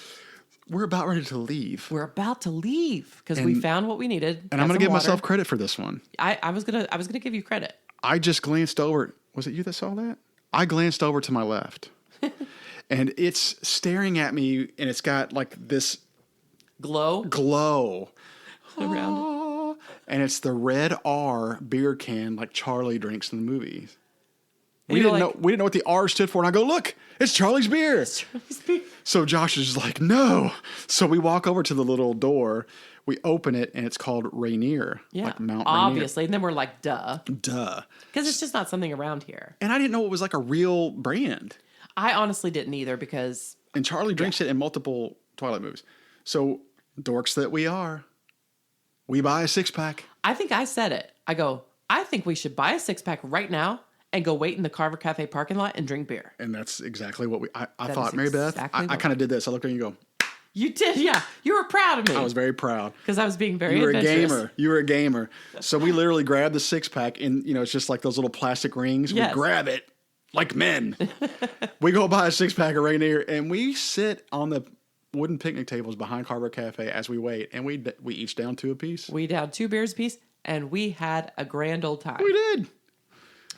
We're about ready to leave. We're about to leave because we found what we needed. And I'm going to give myself credit for this one. I was gonna give you credit. I just glanced over. Was it you that saw that? I glanced over to my left. And it's staring at me, and it's got like this glow around it. And it's the Red R beer can like Charlie drinks in the movies. We didn't know what the R stood for, and I go, look, it's Charlie's beer. It's Charlie's beer. So Josh is like, no. So we walk over to the little door, we open it, and it's called Rainier. Yeah, like Mount obviously. Rainier. And then we're like, duh. Because it's just not something around here. And I didn't know it was like a real brand. I honestly didn't either because... And Charlie drinks it in multiple Twilight movies. So dorks that we are, we buy a 6-pack. I think I said it. I go, I think we should buy a 6-pack right now and go wait in the Carver Cafe parking lot and drink beer. And that's exactly what I thought, Mary Beth. I kind of did this. I looked at you and go, you did, yeah. You were proud of me. I was very proud. Because I was being very adventurous. You were a gamer. So we literally grabbed the 6-pack, and it's just like those little plastic rings. Yes. We grab it like men. We go buy a 6-pack of Rainier, and we sit on the wooden picnic tables behind Carver Cafe as we wait, and we each down 2 apiece. We downed 2 beers apiece, and we had a grand old time. We did.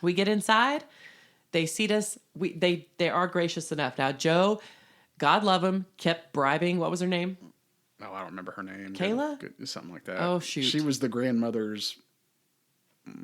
We get inside. They seat us. They are gracious enough. Now, Joe, God love him, kept bribing. What was her name? Oh, I don't remember her name. Kayla? Something like that. Oh, shoot. She was the grandmother's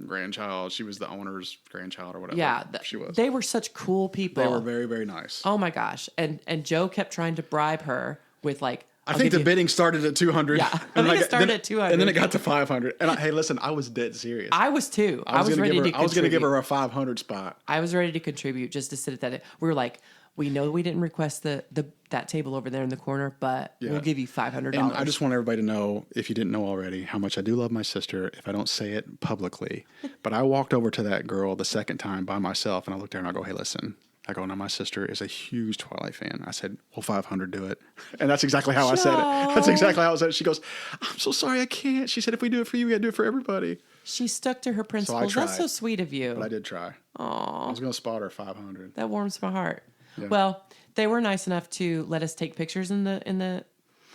grandchild. She was the owner's grandchild or whatever. Yeah. She was. They were such cool people. They were very, very nice. Oh, my gosh. And Joe kept trying to bribe her with like... I think the bidding started at 200. Yeah, I think it started at 200. And then it got to 500. And hey, listen, I was dead serious. I was too. I was ready to contribute. I was going to give her a 500 spot. I was ready to contribute just to sit at that. We were like, we know we didn't request that table over there in the corner, but we'll give you $500. And I just want everybody to know, if you didn't know already, how much I do love my sister, if I don't say it publicly. But I walked over to that girl the second time by myself, and I looked at her and I go, hey, listen. I go, now my sister is a huge Twilight fan. I said, well, 500 do it. And that's exactly how I said it. That's exactly how I said it. She goes, I'm so sorry I can't. She said, if we do it for you, we got to do it for everybody. She stuck to her principles. That's so sweet of you. But I did try. Aww. I was going to spot her 500. That warms my heart. Yeah. Well, they were nice enough to let us take pictures in the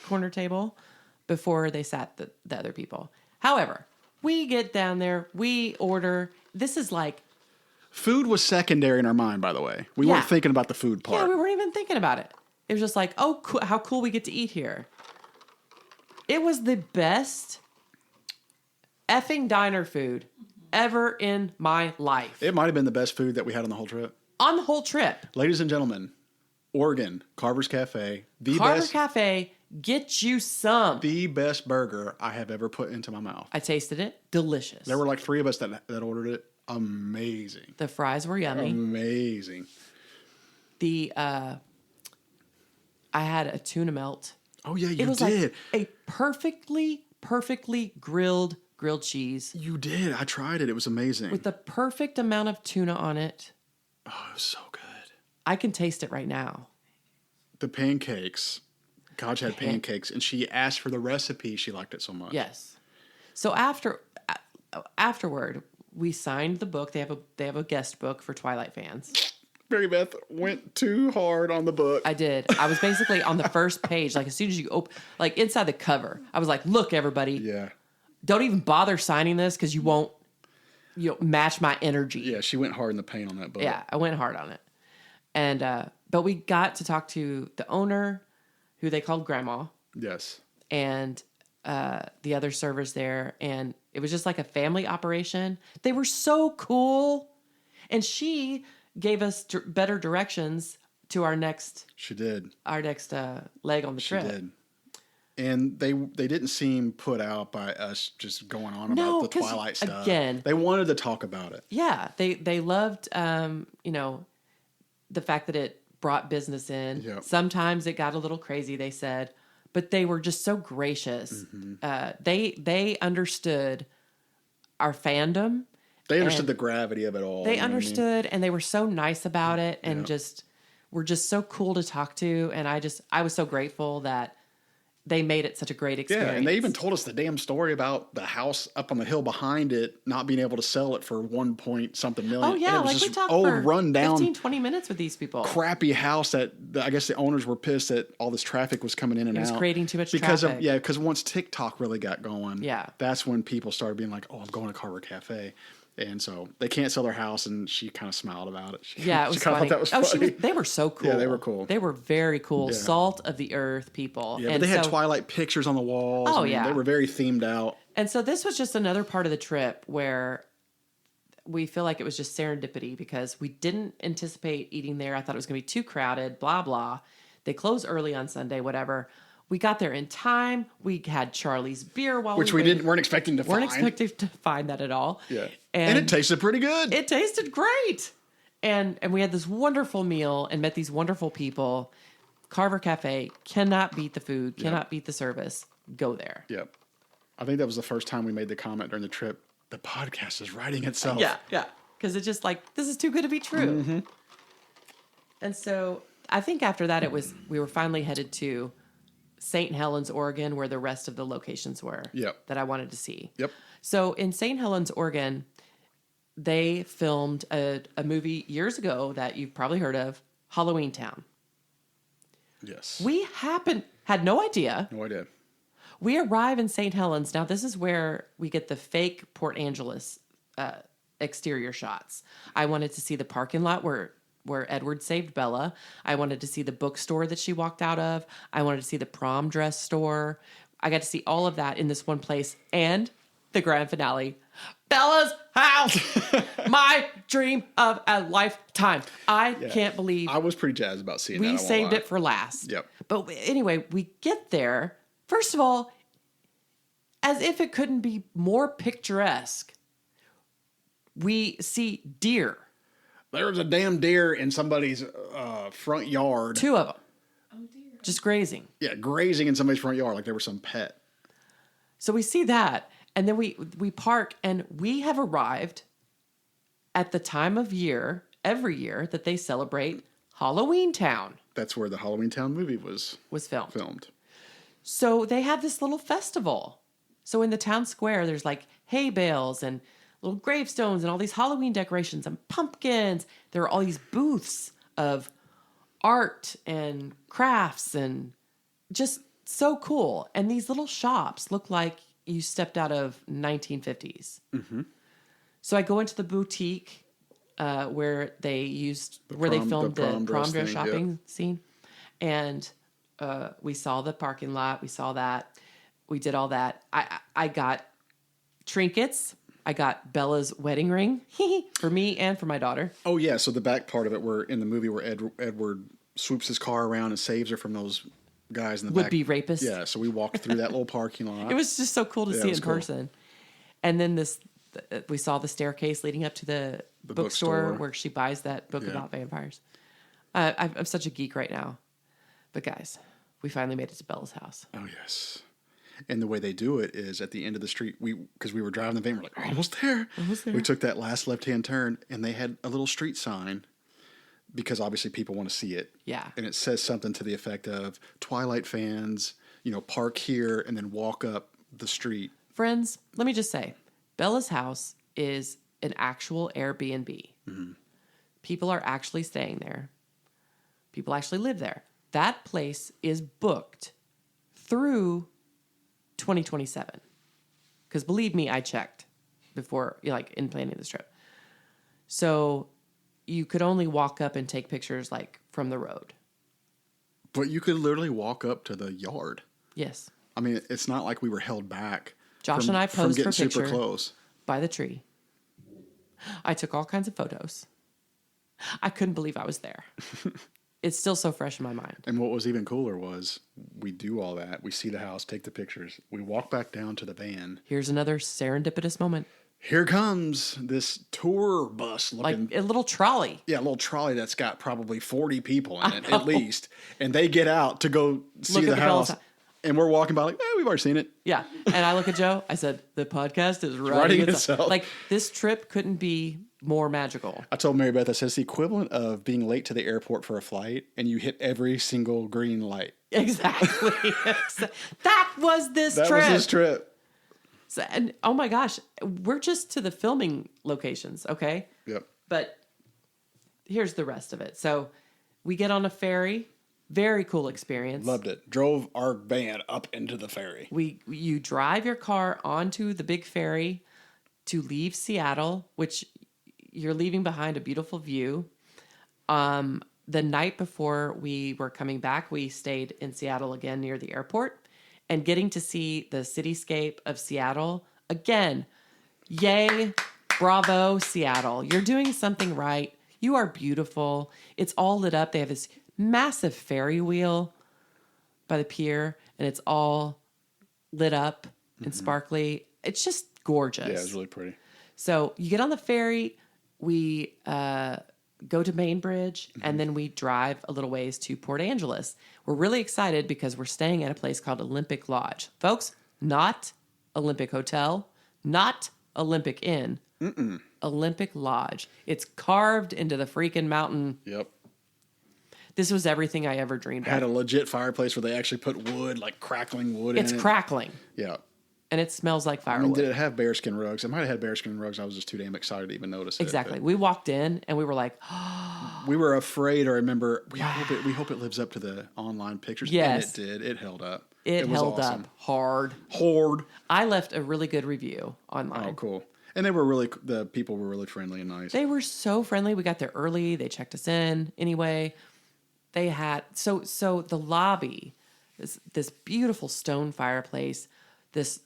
corner table before they sat the other people. However, we get down there, we order. This is like... Food was secondary in our mind, by the way. We weren't thinking about the food part. Yeah, we weren't even thinking about it. It was just like, oh, cool, how cool we get to eat here. It was the best effing diner food ever in my life. It might have been the best food that we had on the whole trip. On the whole trip. Ladies and gentlemen, Oregon, Carver's Cafe. Carver Cafe, get you some. The best burger I have ever put into my mouth. I tasted it. Delicious. There were like 3 of us that ordered it. Amazing. The fries were yummy. Amazing. I had a tuna melt. Oh yeah, you it was did. Like a perfectly grilled cheese. You did. I tried it. It was amazing. With the perfect amount of tuna on it. Oh, it was so good. I can taste it right now. The pancakes. Kaj had pancakes, and she asked for the recipe. She liked it so much. Yes. So afterward, we signed the book. They have a guest book for Twilight fans. Mary Beth went too hard on the book. I did. I was basically on the first page. Like as soon as you open, like inside the cover, I was like, "Look, everybody, don't even bother signing this because you won't, match my energy." Yeah, she went hard in the paint on that book. Yeah, I went hard on it, and but we got to talk to the owner, who they called Grandma. Yes. And the other servers there, and It was just like a family operation. They were so cool. And she gave us better directions to our next She did. leg on the She trip. did. And they didn't seem put out by us just going on No, about the 'cause, Twilight stuff. again- They wanted to talk about it. Yeah, they loved the fact that it brought business in. Yep. Sometimes it got a little crazy, they said, but they were just so gracious. Mm-hmm. They understood our fandom. They understood And the gravity of it all. They you know what I mean? understood, and they were so nice about it, and Yeah. just were just so cool to talk to. And I was so grateful that they made it such a great experience. Yeah, and they even told us the damn story about the house up on the hill behind it not being able to sell it for 1 point something million. Oh yeah, and it was like we this talked old for rundown 15, 20 minutes with these people. crappy house that I guess the owners were pissed that all this traffic was coming in and It was out. creating too much because traffic. because once TikTok really got going, Yeah. that's when people started being like, "Oh, I'm going to Carver Cafe." And so they can't sell their house, and she kind of smiled about it. Yeah, it was she kinda funny. thought that was funny. They were so cool. Yeah, they were cool. They were very cool. Yeah. Salt of the earth people. Yeah, but And they had so- Twilight pictures on the walls. Oh, I mean, yeah. they were very themed out. And so this was just another part of the trip where we feel like it was just serendipity because we didn't anticipate eating there. I thought it was going to be too crowded, blah, blah. They close early on Sunday, whatever. We got there in time. We had Charlie's beer while Which we waited. weren't expecting to Weren't find. expecting to find that at all. Yeah. And, And it tasted pretty good. It tasted great. And we had this wonderful meal and met these wonderful people. Carver Cafe cannot beat the food, cannot beat the service. Go there. Yep. I think that was the first time we made the comment during the trip. The podcast is writing itself. Yeah. Because it's just like, this is too good to be true. Mm-hmm. And so I think after that, we were finally headed to St. Helens, Oregon, where the rest of the locations were that I wanted to see. Yep. So in St. Helens, Oregon, they filmed a movie years ago that you've probably heard of, Halloween Town. Yes. We had no idea. No idea. We arrive in St. Helens. Now, this is where we get the fake Port Angeles exterior shots. I wanted to see the parking lot where Edward saved Bella. I wanted to see the bookstore that she walked out of. I wanted to see the prom dress store. I got to see all of that in this one place. And the grand finale, Bella's house, my dream of a lifetime. I can't believe I was pretty jazzed about seeing that. I we won't saved lie. it for last. Yep. But anyway, we get there. First of all, as if it couldn't be more picturesque, we see deer. There was a damn deer in somebody's front yard. 2 of them. Oh, dear. Just grazing. Yeah, grazing in somebody's front yard like they were some pet. So we see that, and then we park, and we have arrived at the time of year, every year, that they celebrate Halloween Town That's where the Halloween Town movie was filmed. So they have this little festival. So in the town square, there's like hay bales and little gravestones and all these Halloween decorations and pumpkins. There are all these booths of art and crafts and just so cool. And these little shops look like you stepped out of 1950s. Mm-hmm. So I go into the boutique where they filmed the prom dress shopping scene. And we saw the parking lot. We saw that. We did all that. I got trinkets. I got Bella's wedding ring for me and for my daughter. Oh, yeah. So the back part of it where in the movie where Edward swoops his car around and saves her from those guys in the back. Would-be rapists. Yeah. So we walked through that little parking lot. It was just so cool to see it it was in cool. person. And then we saw the staircase leading up to the bookstore where she buys that book about vampires. I'm such a geek right now. But guys, we finally made it to Bella's house. Oh, yes. And the way they do it is at the end of the street, because we were driving the van, we're like, we're almost there. We took that last left-hand turn, and they had a little street sign because obviously people want to see it. Yeah. And it says something to the effect of Twilight fans, park here and then walk up the street. Friends, let me just say, Bella's house is an actual Airbnb. Mm-hmm. People are actually staying there. People actually live there. That place is booked through 2027. Because believe me, I checked before, in planning this trip. So you could only walk up and take pictures from the road. But you could literally walk up to the yard. Yes. I mean, it's not like we were held back Josh and I from posed for getting a super picture close. by the tree. I took all kinds of photos. I couldn't believe I was there. It's still so fresh in my mind. And what was even cooler was we do all that. We see the house, take the pictures. We walk back down to the van. Here's another serendipitous moment. Here comes this tour bus looking. Like a little trolley. Yeah, a little trolley that's got probably 40 people in it at least. And they get out to go see Look the at the house. fellas. And we're walking by like, we've already seen it. Yeah. And I look at Joe. I said, the podcast is Writing writing itself. Like, this trip couldn't be more magical. I told Mary Beth, I said, it's the equivalent of being late to the airport for a flight and you hit every single green light. Exactly. That was this That trip. was this trip. So, and oh my gosh, we're just to the filming locations, okay? Yep. But here's the rest of it. So we get on a ferry. Very cool experience. Loved it. Drove our van up into the ferry. You drive your car onto the big ferry to leave Seattle, which you're leaving behind a beautiful view. The night before we were coming back, we stayed in Seattle again near the airport and getting to see the cityscape of Seattle again. Yay, bravo, Seattle. You're doing something right. You are beautiful. It's all lit up. They have this massive ferry wheel by the pier, and it's all lit up and sparkly. It's just gorgeous. Yeah, it was really pretty. So you get on the ferry, we go to Bainbridge, and then we drive a little ways to Port Angeles. We're really excited because we're staying at a place called Olympic Lodge. Folks, not Olympic Hotel, not Olympic Inn, Olympic Lodge. It's carved into the freaking mountain. Yep. This was everything I ever dreamed Had a of. legit fireplace where they actually put wood, like crackling wood in it. It's crackling, Yeah. and it smells like I firewood. mean, did it have bearskin rugs? It might have had bearskin rugs. I was just too damn excited to even notice it. Exactly. We walked in, and we were like, We were afraid, I remember, we hope it lives up to the online pictures. Yes. And it did. It held up. it was held awesome. up hard. Horde. I left a really good review online. Oh, cool. And the people were really friendly and nice. They were so friendly. We got there early. They checked us in anyway. They had so the lobby, this beautiful stone fireplace, this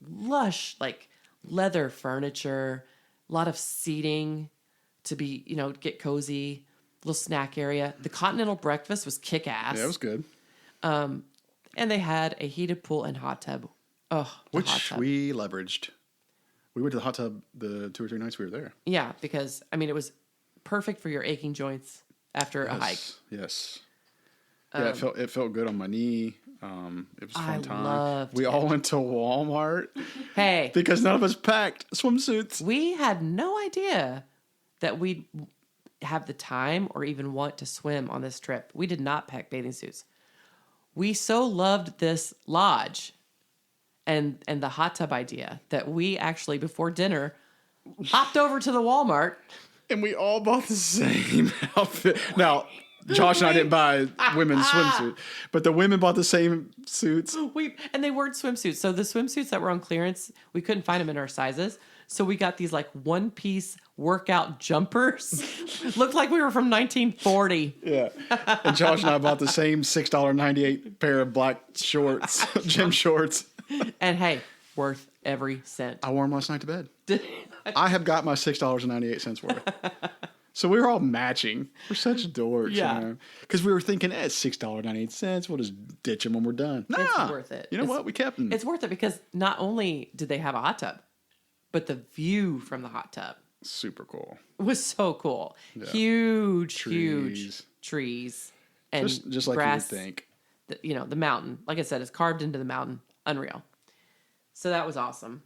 lush like leather furniture, a lot of seating to be, get cozy, little snack area. The continental breakfast was kick ass. Yeah, it was good. And they had a heated pool and hot tub. Oh, the hot Which tub. we leveraged. We went to the hot tub the 2 or 3 nights we were there. Yeah, because it was perfect for your aching joints after a hike. Yes. Yeah, it felt good on my knee. It was a fun time. We all went to Walmart Hey, because none of us packed swimsuits. we had no idea that we'd have the time or even want to swim on this trip. We did not pack bathing suits. We so loved this lodge and the hot tub idea that we actually, before dinner, hopped over to the Walmart. And we all bought the same outfit. Now, Josh and I didn't buy women's swimsuit, but the women bought the same suits. And they weren't swimsuits. So the swimsuits that were on clearance, we couldn't find them in our sizes. So we got these like one-piece workout jumpers. Looked like we were from 1940. Yeah. And Josh and I bought the same $6.98 pair of black shorts, gym shorts. And hey, worth every cent. I wore them last night to bed. I have got my $6.98 worth. So we were all matching. We're such dorks, Yeah. Because we were thinking, it's $6.98. We'll just ditch them when we're done. Nah, It's worth it. You know what? We kept them. It's worth it because not only did they have a hot tub, but the view from the hot tub Super cool. was so cool. Yeah. Huge Trees. trees. And Just like grass, you would think. The mountain. Like I said, it's carved into the mountain. Unreal. So that was awesome.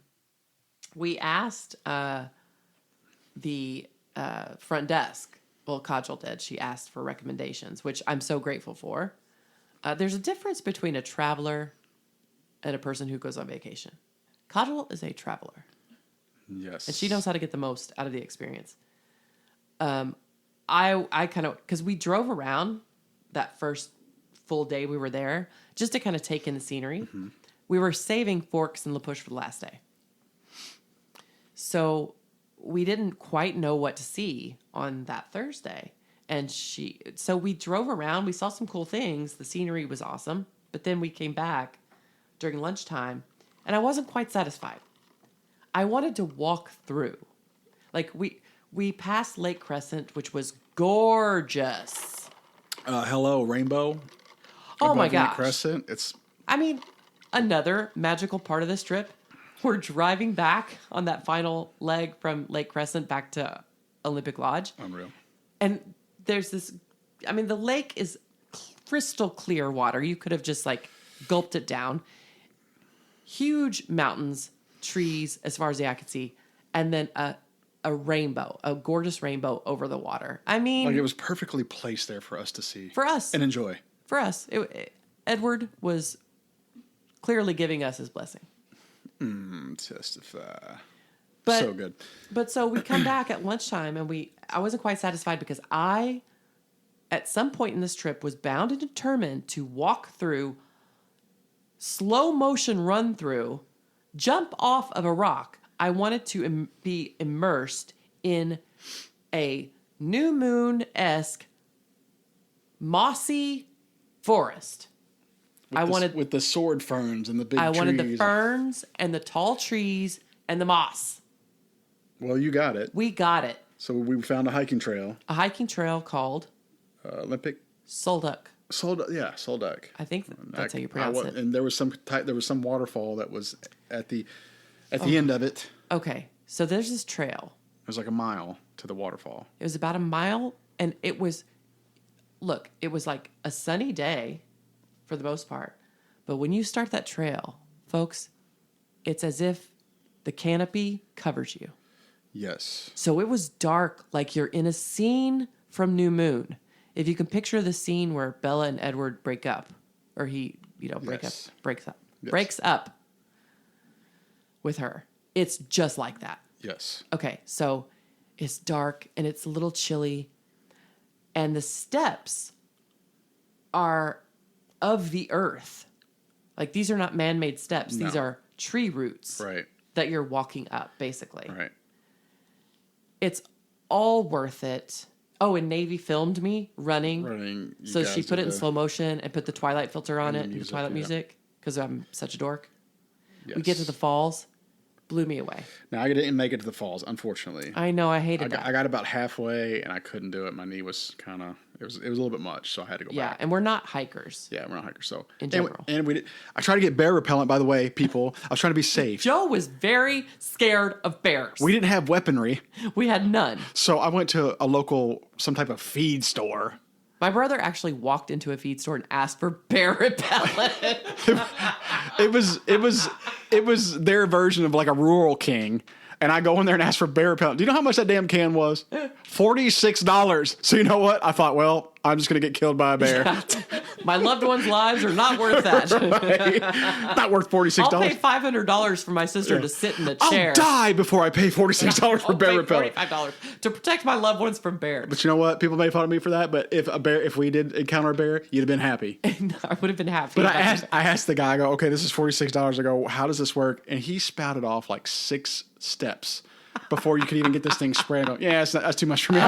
We asked the front desk. Well, Kajal did. She asked for recommendations, which I'm so grateful for. There's a difference between a traveler and a person who goes on vacation. Kajal is a traveler, Yes. and she knows how to get the most out of the experience. I kind of, because we drove around that first full day we were there just to kind of take in the scenery. Mm-hmm. We were saving Forks and La Push for the last day. So we didn't quite know what to see on that Thursday. And so we drove around, we saw some cool things. The scenery was awesome. But then we came back during lunchtime and I wasn't quite satisfied. I wanted to walk through. Like we passed Lake Crescent, which was gorgeous. Hello, Rainbow. Oh my Above Lake gosh. Crescent. It's I mean, another magical part of this trip. We're driving back on that final leg from Lake Crescent back to Olympic Lodge. unreal. And there's this, I mean, the lake is crystal clear water. You could have just like gulped it down. Huge mountains, trees as far as the eye could see, and then a rainbow, a gorgeous rainbow over the water. I mean, Like it was perfectly placed there for us to see. for us, And enjoy. Edward was clearly giving us his blessing. Testify. But, So good. But so we come back at lunchtime, and I wasn't quite satisfied because I, at some point in this trip, was bound and determined to walk through, slow motion run through, jump off of a rock. I wanted to be immersed in a new moon-esque mossy forest. With the sword ferns and the big trees. I wanted the ferns and the tall trees and the moss. Well, you got it. We got it. So we found a hiking trail. A hiking trail called Olympic Solduck. Solduck. I think that's how you pronounce it. And there was some waterfall that was at the end of it. Okay, so there's this trail. It was like a mile to the waterfall. It was about a mile, and it was like a sunny day for the most part. But when you start that trail, folks, it's as if the canopy covers you. Yes. So it was dark, like you're in a scene from New Moon. If you can picture the scene where Bella and Edward break up, or he, Yes. breaks up with her. It's just like that. Yes. Okay, so it's dark and it's a little chilly, and the steps are of the earth. Like, these are not man-made steps. No. These are tree roots Right. that you're walking up, basically. Right. It's all worth it. Oh, and Navy filmed me running. Running. So she put it in slow motion and put the Twilight filter on And it, the and the music, Twilight yeah. music, because I'm such a dork. Yes. We get to the falls, blew me away. Now, I didn't make it to the falls, unfortunately. I know, I hated that. I got about halfway, and I couldn't do it. My knee was kind of... It was a little bit much, so I had to go Yeah, back. and we're not hikers. Yeah, we're not hikers, so... In general. And we did... I tried to get bear repellent, by the way, people. I was trying to be safe. Joe was very scared of bears. We didn't have weaponry, We had none. so I went to a local, some type of feed store. My brother actually walked into a feed store and asked for bear repellent. It was their version of like a rural king. And I go in there and ask for bear repellent. Do you know how much that damn can was? $46. So you know what? I thought, well, I'm just going to get killed by a bear. My loved ones' lives are not worth that. Right? Not worth $46. I'll pay $500 for my sister to sit in the chair. I'll die before I pay $46 for bear I'll pay repellent. $45 to protect my loved ones from bears. But you know what? People made fun of me for that. But if we did encounter a bear, you'd have been happy. I would have been happy. But I asked the guy, I go, okay, this is $46. I go, how does this work? And he spouted off like 6 steps before you could even get this thing sprayed. I go, yeah, that's too much for me.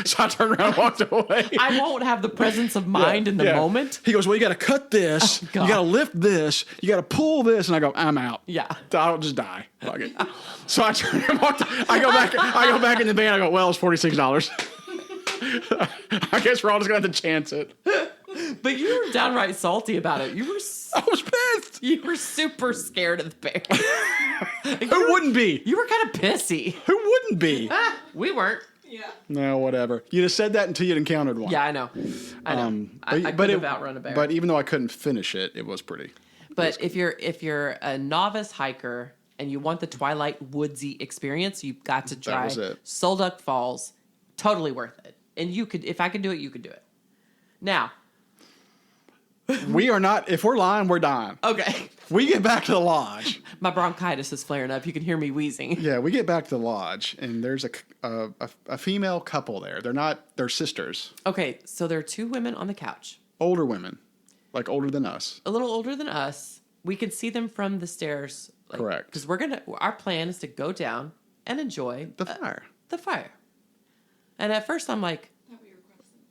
So I turned around and walked away. I won't have the presence of mind in the moment. He goes, well, you got to cut this. God. You got to lift this. You got to pull this. And I go, I'm out. Yeah. I'll just die. Fuck it. So I turn and walk. I go back in the van. I go, well, it's $46. I guess we're all just gonna have to chance it. But you were downright salty about it. I was pissed. You were super scared of the bear. Who wouldn't be? You were kind of pissy. Who wouldn't be? We weren't. Yeah. No, whatever. You'd have said that until you'd encountered one. Yeah, I know. I could have outrun a bear. But even though I couldn't finish it, it was pretty. But if you're a novice hiker and you want the Twilight woodsy experience, you've got to try was it. Solduck Falls. Totally worth it. And you could, if I could do it, you could do it. Now, We are not. If we're lying, we're dying. okay, We get back to the lodge. my bronchitis is flaring up. You can hear me wheezing. Yeah, we get back to the lodge, and there's a female couple there. They're sisters, Okay, so there are 2 women on the couch, older women, like older than us. a little older than us. We can see them from the stairs. Correct. Because our plan is to go down and enjoy The fire. the fire. And at first I'm like, That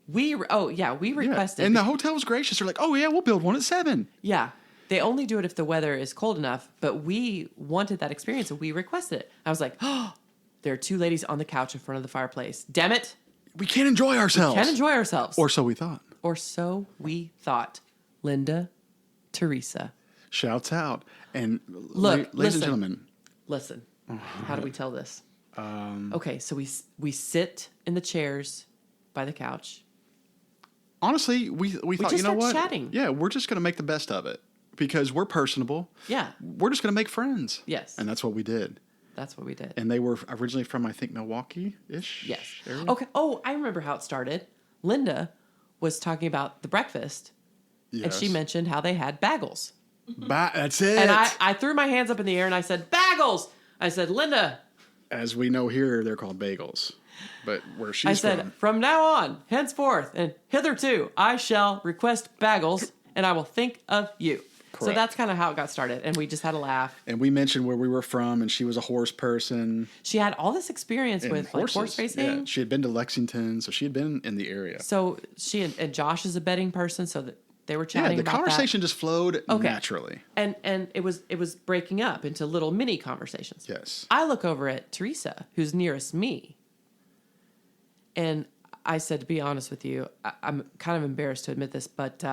we requested. we requested. And the hotel was gracious. They're like, oh yeah, we'll build one at 7. Yeah. They only do it if the weather is cold enough, but we wanted that experience and we requested it. I was like, oh, there are two ladies on the couch in front of the fireplace. Damn it. We can't enjoy ourselves. Can't enjoy ourselves. Or so we thought. Or so we thought. Linda, Teresa. Shouts out. And Look, ladies and gentlemen. Listen. How do we tell this? Okay, so we sit in the chairs by the couch. Honestly, we thought, just you know start what? chatting. Yeah, we're just going to make the best of it because we're personable. Yeah. We're just going to make friends. Yes. And that's what we did. That's what we did. And they were originally from, I think, Milwaukee-ish. Yes. area. Okay. Oh, I remember how it started. Linda was talking about the breakfast, and she mentioned how they had bagels. That's it. And I threw my hands up in the air and I said, bagels! I said, Linda. As we know here, they're called bagels. But where she's I said, from now on, henceforth, and hitherto, I shall request bagels, and I will think of you. Correct. So that's kind of how it got started, and we just had a laugh. And we mentioned where we were from, and she was a horse person. She had all this experience And with like, horse racing. Yeah, she had been to Lexington, so she had been in the area. So she and Josh is a betting person, so that they were chatting the about conversation just flowed Okay. naturally. And it was breaking up into little mini conversations. Yes. I look over at Teresa, who's nearest me, and I said, to be honest with you, I'm kind of embarrassed to admit this, but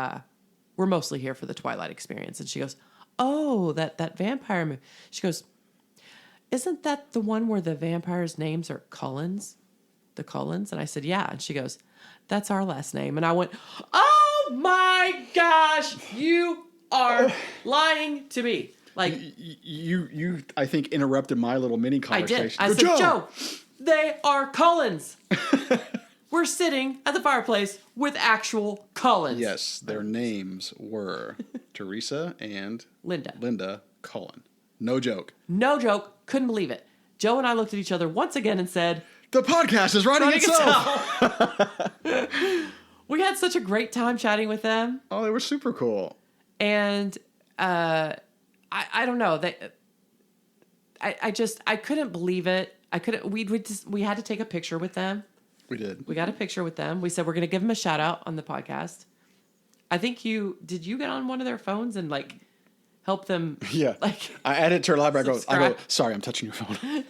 we're mostly here for the Twilight experience. And she goes, oh, that vampire movie. She goes, isn't that the one where the vampires' names are Cullens? The Cullens? And I said, yeah. And she goes, that's our last name. And I went, oh my gosh, you are lying to me. Like You I think, interrupted my little mini conversation. I did. I said, Joe, they are Cullens. We're sitting at the fireplace with actual Cullens. Yes, their names were Teresa and Linda Cullen. No joke. No joke. Couldn't believe it. Joe and I looked at each other once again and said, The podcast is writing itself. We had such a great time chatting with them. Oh, they were super cool. And I don't know. I couldn't believe it. We had to take a picture with them. We did. We got a picture with them. We said we're going to give them a shout out on the podcast. I think did you get on one of their phones and like help them? Yeah. Like I added to her library. I go, subscribe. sorry, I'm touching your phone.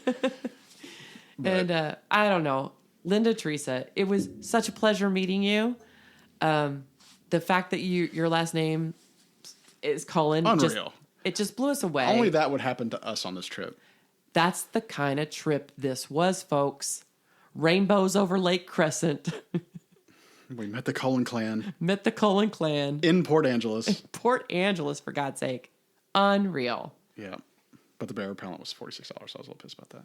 And I don't know, Linda, Teresa, it was such a pleasure meeting you. The fact that your last name is Cullen. Unreal. It just blew us away. Only that would happen to us on this trip. That's the kind of trip this was, folks. Rainbows over Lake Crescent. We met the Cullen clan. Met the Cullen clan. In Port Angeles. Port Angeles, for God's sake. Unreal. Yeah. But the bear repellent was $46, so I was a little pissed about that.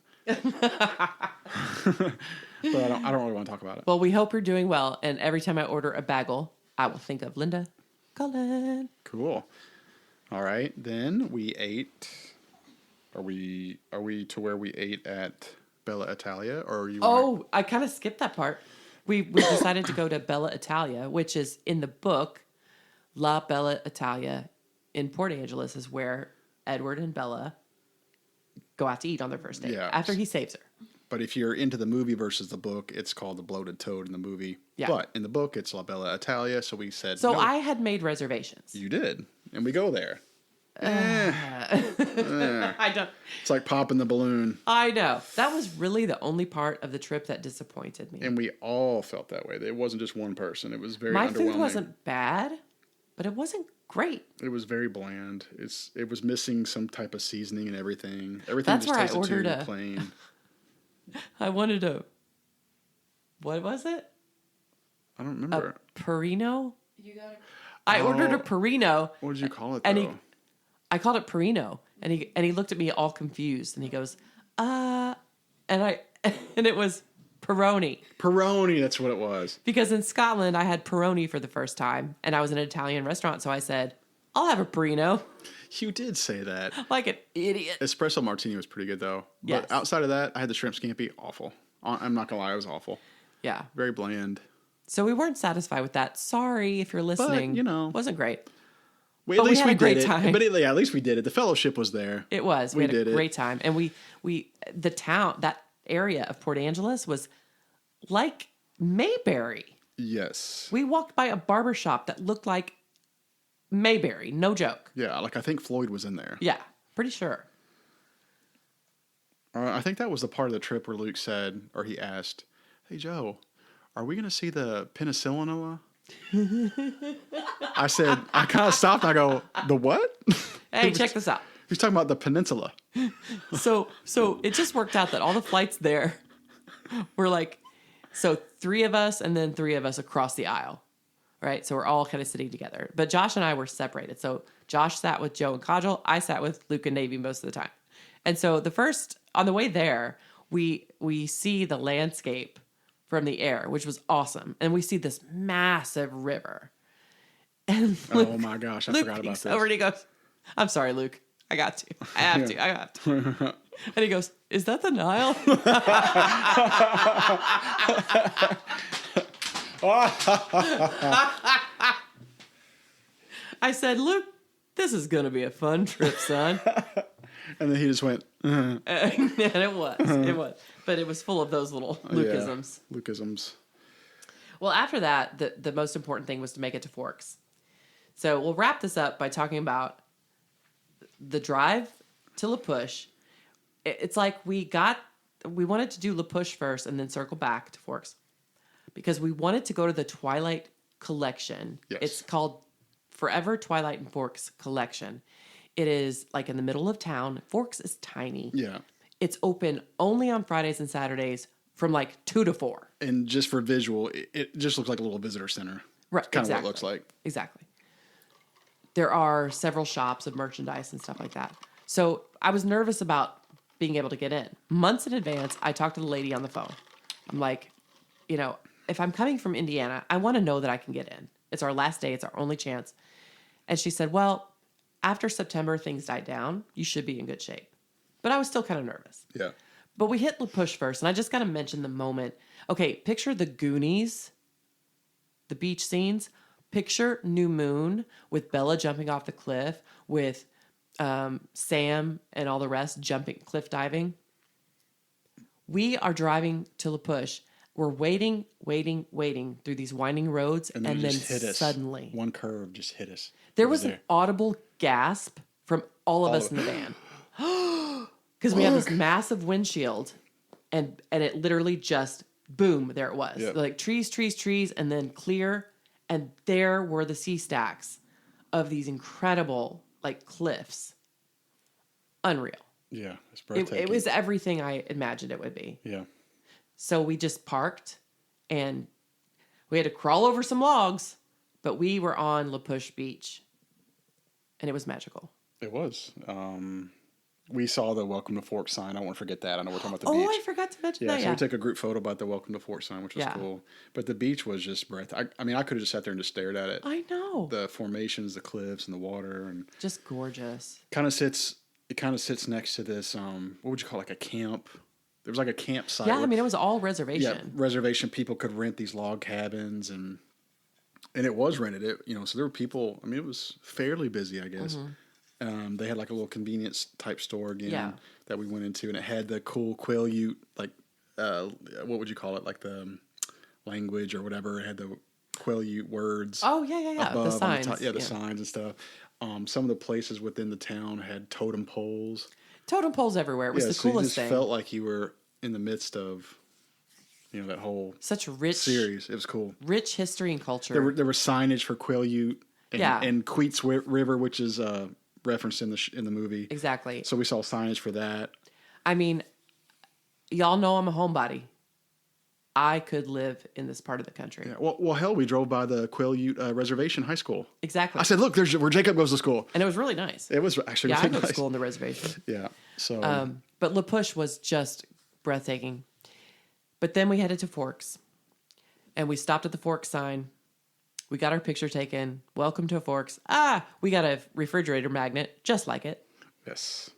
But I don't really want to talk about it. Well, we hope you're doing well. And every time I order a bagel, I will think of Linda Cullen. Cool. All right. Then we ate. Are we to where we ate at Bella Italia, or are you? Oh, I kind of skipped that part. We decided to go to Bella Italia, which is in the book. La Bella Italia in Port Angeles is where Edward and Bella go out to eat on their first date after he saves her. But if you're into the movie versus the book, it's called The Bloated Toad in the movie. Yeah. But in the book, it's La Bella Italia. So we said, so no. I had made reservations. You did, and we go there. I don't. It's like popping the balloon. I know. That was really the only part of the trip that disappointed me. And we all felt that way. It wasn't just one person. It was very My underwhelming. food wasn't bad, but it wasn't great. It was very bland. It was missing some type of seasoning and everything. Everything That's just where I tasted ordered too plain. I wanted what was it? I don't remember. A Perino? You I ordered a Perino. What did you call it, And though? I called it Perino, and he looked at me all confused, and he goes, and it was Peroni. Peroni, that's what it was. Because in Scotland, I had Peroni for the first time, and I was in an Italian restaurant, so I said, I'll have a Perino. You did say that. Like an idiot. Espresso martini was pretty good, though. But Yes. outside of that, I had the shrimp scampi. Awful. I'm not going to lie, it was awful. Yeah. Very bland. So we weren't satisfied with that. Sorry if you're listening. But, wasn't great. At we least had we a great did it. time. But at least we did it. The fellowship was there. It was. We We had did a it. great time. And we the town, that area of Port Angeles was like Mayberry. Yes. We walked by a barber shop that looked like Mayberry, no joke. Yeah, like I think Floyd was in there. Yeah, pretty sure. I think that was the part of the trip where Luke said, or he asked, "Hey Joe, are we going to see the penicillin?" I said, I kind of stopped and I go, "The what?" Hey, check this out. He's talking about the peninsula. So it just worked out that all the flights there were like, so 3 of us and then 3 of us across the aisle, right? So we're all kind of sitting together. But Josh and I were separated. So Josh sat with Joe and Kajal. I sat with Luke and Navy most of the time. And so on the way there, we see the landscape from the air, which was awesome. And we see this massive river. And Luke, oh my gosh, I forgot about this. Over and he goes, "I'm sorry, Luke. I got to. I have to. And he goes, "Is that the Nile?" I said, "Luke, this is going to be a fun trip, son." And then he just went, And it was. But it was full of those little Lukeisms. Yeah, Lukeisms. Well, after that, the most important thing was to make it to Forks. So we'll wrap this up by talking about the drive to La Push. It's like we wanted to do La Push first and then circle back to Forks because we wanted to go to the Twilight Collection. Yes. It's called Forever Twilight and Forks Collection. It is like in the middle of town. Forks is tiny. Yeah. It's open only on Fridays and Saturdays from like 2 to 4. And just for visual, it just looks like a little visitor center. Right. It's kind of what it looks like. Exactly. There are several shops of merchandise and stuff like that. So I was nervous about being able to get in. Months in advance, I talked to the lady on the phone. I'm like, if I'm coming from Indiana, I want to know that I can get in. It's our last day. It's our only chance. And she said, well, after September, things died down. You should be in good shape. But I was still kind of nervous. Yeah. But we hit La Push first, and I just got to mention the moment. Okay, picture the Goonies, the beach scenes. Picture New Moon with Bella jumping off the cliff, with Sam and all the rest jumping, cliff diving. We are driving to La Push. We're waiting through these winding roads, and then suddenly one curve just hit us. There was an audible gasp from all of us in the van. Because we have this massive windshield, and it literally just, boom, there it was. Yep. Like trees, and then clear, and there were the sea stacks of these incredible, like, cliffs. Unreal. Yeah, it's breathtaking. It was everything I imagined it would be. Yeah. So we just parked, and we had to crawl over some logs, but we were on La Push Beach, and it was magical. It was. We saw the Welcome to Forks sign. I don't want to forget that. I know we're talking about the beach. Oh, I forgot to mention that. So we took a group photo about the Welcome to Forks sign, which was cool. But the beach was just breathtaking. I mean, I could have just sat there and just stared at it. I know. The formations, the cliffs, and the water, and just gorgeous. It kind of sits next to this. What would you call it, like a camp? There was like a campsite. Yeah, I mean, it was all reservation. Yeah, reservation. People could rent these log cabins, and it was rented. So there were people. I mean, it was fairly busy, I guess. Mm-hmm. They had like a little convenience type store again that we went into, and it had the cool Quileute, like what would you call it, like the language or whatever. It had the Quileute words. Oh yeah. Above, the signs. on the top, the signs and stuff. Some of the places within the town had totem poles. Totem poles everywhere. It was the coolest thing. You just felt like you were in the midst of, that whole such rich series. It was cool. Rich history and culture. There was signage for Quileute and Queets River, which is referenced in the movie. Exactly. So we saw signage for that. I mean, y'all know I'm a homebody. I could live in this part of the country. Yeah. Well, hell, we drove by the Quileute Reservation High School. Exactly. I said, look, there's where Jacob goes to school. And it was really nice. It was actually really nice. I go to school on the reservation. Yeah. So. But La Push was just breathtaking. But then we headed to Forks. And we stopped at the Forks sign. We got our picture taken. Welcome to Forks. We got a refrigerator magnet, just like it. Yes.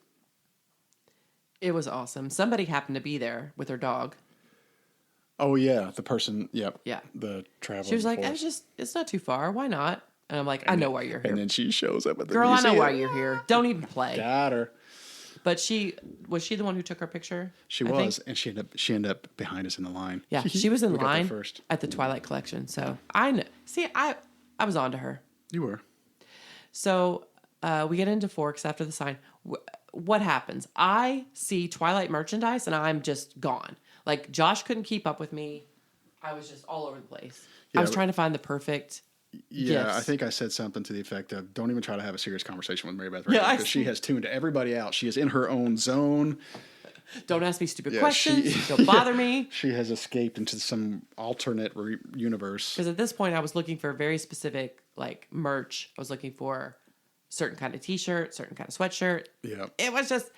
It was awesome. Somebody happened to be there with her dog. Oh, yeah. The person, yep. Yeah. The traveler. She was like, it's not too far. Why not? And I'm like, I know why you're here. And then she shows up at the Girl, museum. I know why you're here. Don't even play. Got her. But was she the one who took our picture? She was, and she ended up behind us in the line. Yeah, she was in line first at the Twilight Collection. So I know. See, I was on to her. You were. So we get into Forks after the sign. What happens? I see Twilight merchandise and I'm just gone. Like Josh couldn't keep up with me. I was just all over the place. I was trying to find the perfect gifts. I think I said something to the effect of, don't even try to have a serious conversation with Mary Beth right now, because she has tuned everybody out. She is in her own zone. Don't ask me stupid questions. Don't bother me. She has escaped into some alternate universe. Because at this point, I was looking for very specific like merch. I was looking for certain kind of T-shirt, certain kind of sweatshirt. Yeah. It was just,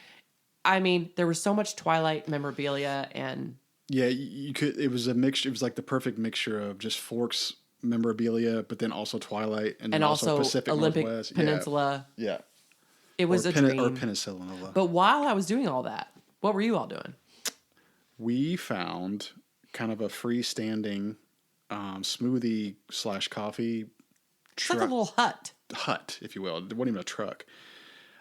I mean, there was so much Twilight memorabilia and... Yeah, you could. It was a mixture. It was like the perfect mixture of just Forks memorabilia, but then also Twilight, and then also Pacific Olympic Northwest. Peninsula. Yeah. It was a dream. Or Peninsula. But while I was doing all that, what were you all doing? We found kind of a freestanding smoothie / coffee It's like a little hut, if you will. It wasn't even a truck.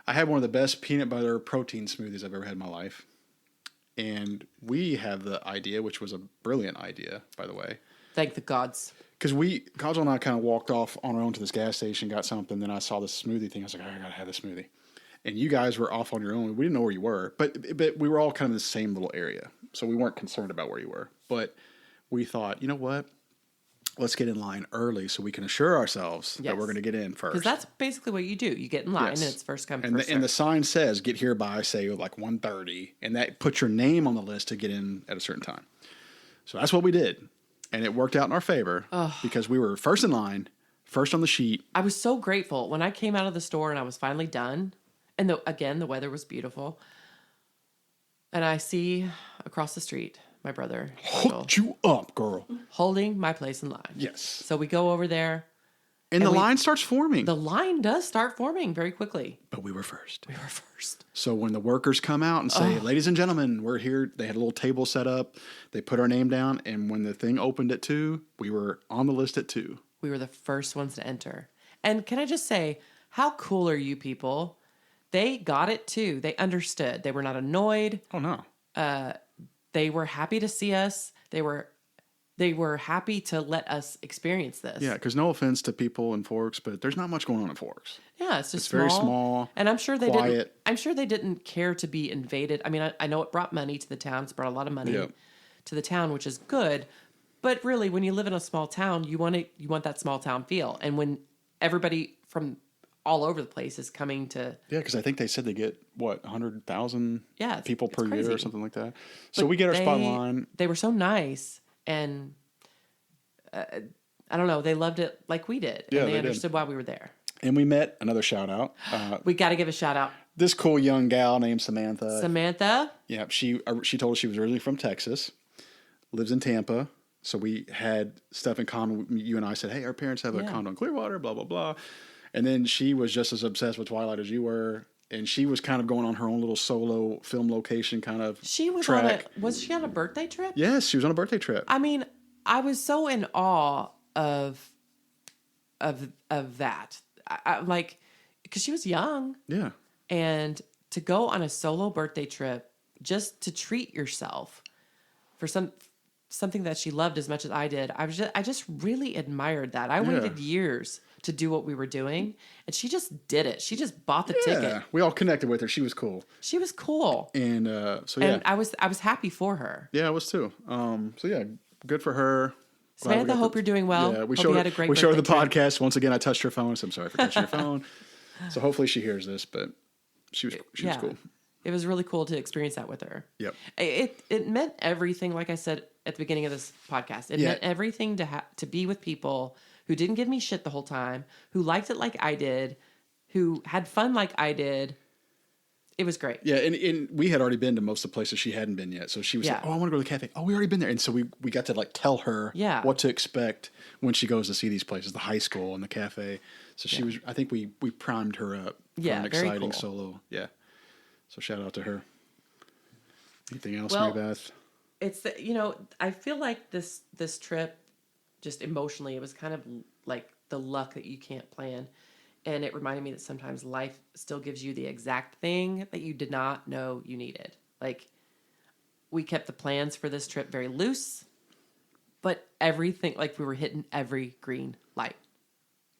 I had one of the best peanut butter protein smoothies I've ever had in my life. And we have the idea, which was a brilliant idea, by the way. Thank the gods. Because Kajal and I kind of walked off on our own to this gas station, got something, then I saw this smoothie thing. I was like, I got to have this smoothie. And you guys were off on your own. We didn't know where you were, but we were all kind of in the same little area. So we weren't concerned about where you were. But we thought, you know what? Let's get in line early so we can assure ourselves that we're going to get in first. Because that's basically what you do. You get in line and it's first come, first served. And the sign says, get here by, say, like 1:30. And that puts your name on the list to get in at a certain time. So that's what we did. And it worked out in our favor because we were first in line, first on the sheet. I was so grateful when I came out of the store and I was finally done. And the weather was beautiful. And I see across the street my brother hooked you up, girl, holding my place in line. Yes. So we go over there. And the line starts forming. The line does start forming very quickly. But we were first. We were first. So when the workers come out and say, ladies and gentlemen, we're here. They had a little table set up. They put our name down. And when the thing opened at 2, we were on the list at 2. We were the first ones to enter. And can I just say, how cool are you people? They got it too. They understood. They were not annoyed. Oh, no. They were happy to see us. They were happy to let us experience this. Yeah, because no offense to people in Forks, but there's not much going on in Forks. Yeah, it's just very small. And I'm sure they quiet. didn't. I'm sure they didn't care to be invaded. I mean, I know it brought money to the town. It's brought a lot of money to the town, which is good. But really, when you live in a small town, you want that small town feel. And when everybody from all over the place is coming to... Yeah, because I think they said they get, 100,000 people per year or something like that. So we get our spot line. They were so nice, and I don't know, they loved it like we did. Yeah, and they understood why we were there. And we met, another shout out. We got to give a shout out. This cool young gal named Samantha. Samantha? Yeah, she told us she was originally from Texas, lives in Tampa. So we had stuff in common. You and I said, hey, our parents have a condo in Clearwater, blah, blah, blah. And then she was just as obsessed with Twilight as you were. And she was kind of going on her own little solo film location kind of track. Was she on a birthday trip? Yes, she was on a birthday trip. I mean, I was so in awe of that. I like, because she was young. Yeah. And to go on a solo birthday trip just to treat yourself for something that she loved as much as I did. I just really admired that. I waited years to do what we were doing, and she just did it. She just bought the ticket. We all connected with her. She was cool. She was cool. And and I was happy for her. Yeah, I was too. So yeah, good for her. Samantha, hope you're doing well. Yeah, we showed her the podcast. Once again, I touched her phone, so I'm sorry for touching your phone. So hopefully she hears this, but she was cool. It was really cool to experience that with her. Yep. It meant everything, like I said at the beginning of this podcast. It meant everything to be with people who didn't give me shit the whole time, who liked it like I did, who had fun like I did. It was great. Yeah, and we had already been to most of the places she hadn't been yet. So she was like, oh, I want to go to the cafe. Oh, we already been there. And so we got to like tell her what to expect when she goes to see these places, the high school and the cafe. So she was, I think we primed her up for an exciting solo. Yeah. So shout out to her. Anything else, Mary Beth? It's I feel like this trip, just emotionally, it was kind of like the luck that you can't plan. And it reminded me that sometimes life still gives you the exact thing that you did not know you needed. Like, we kept the plans for this trip very loose, but everything, like we were hitting every green light.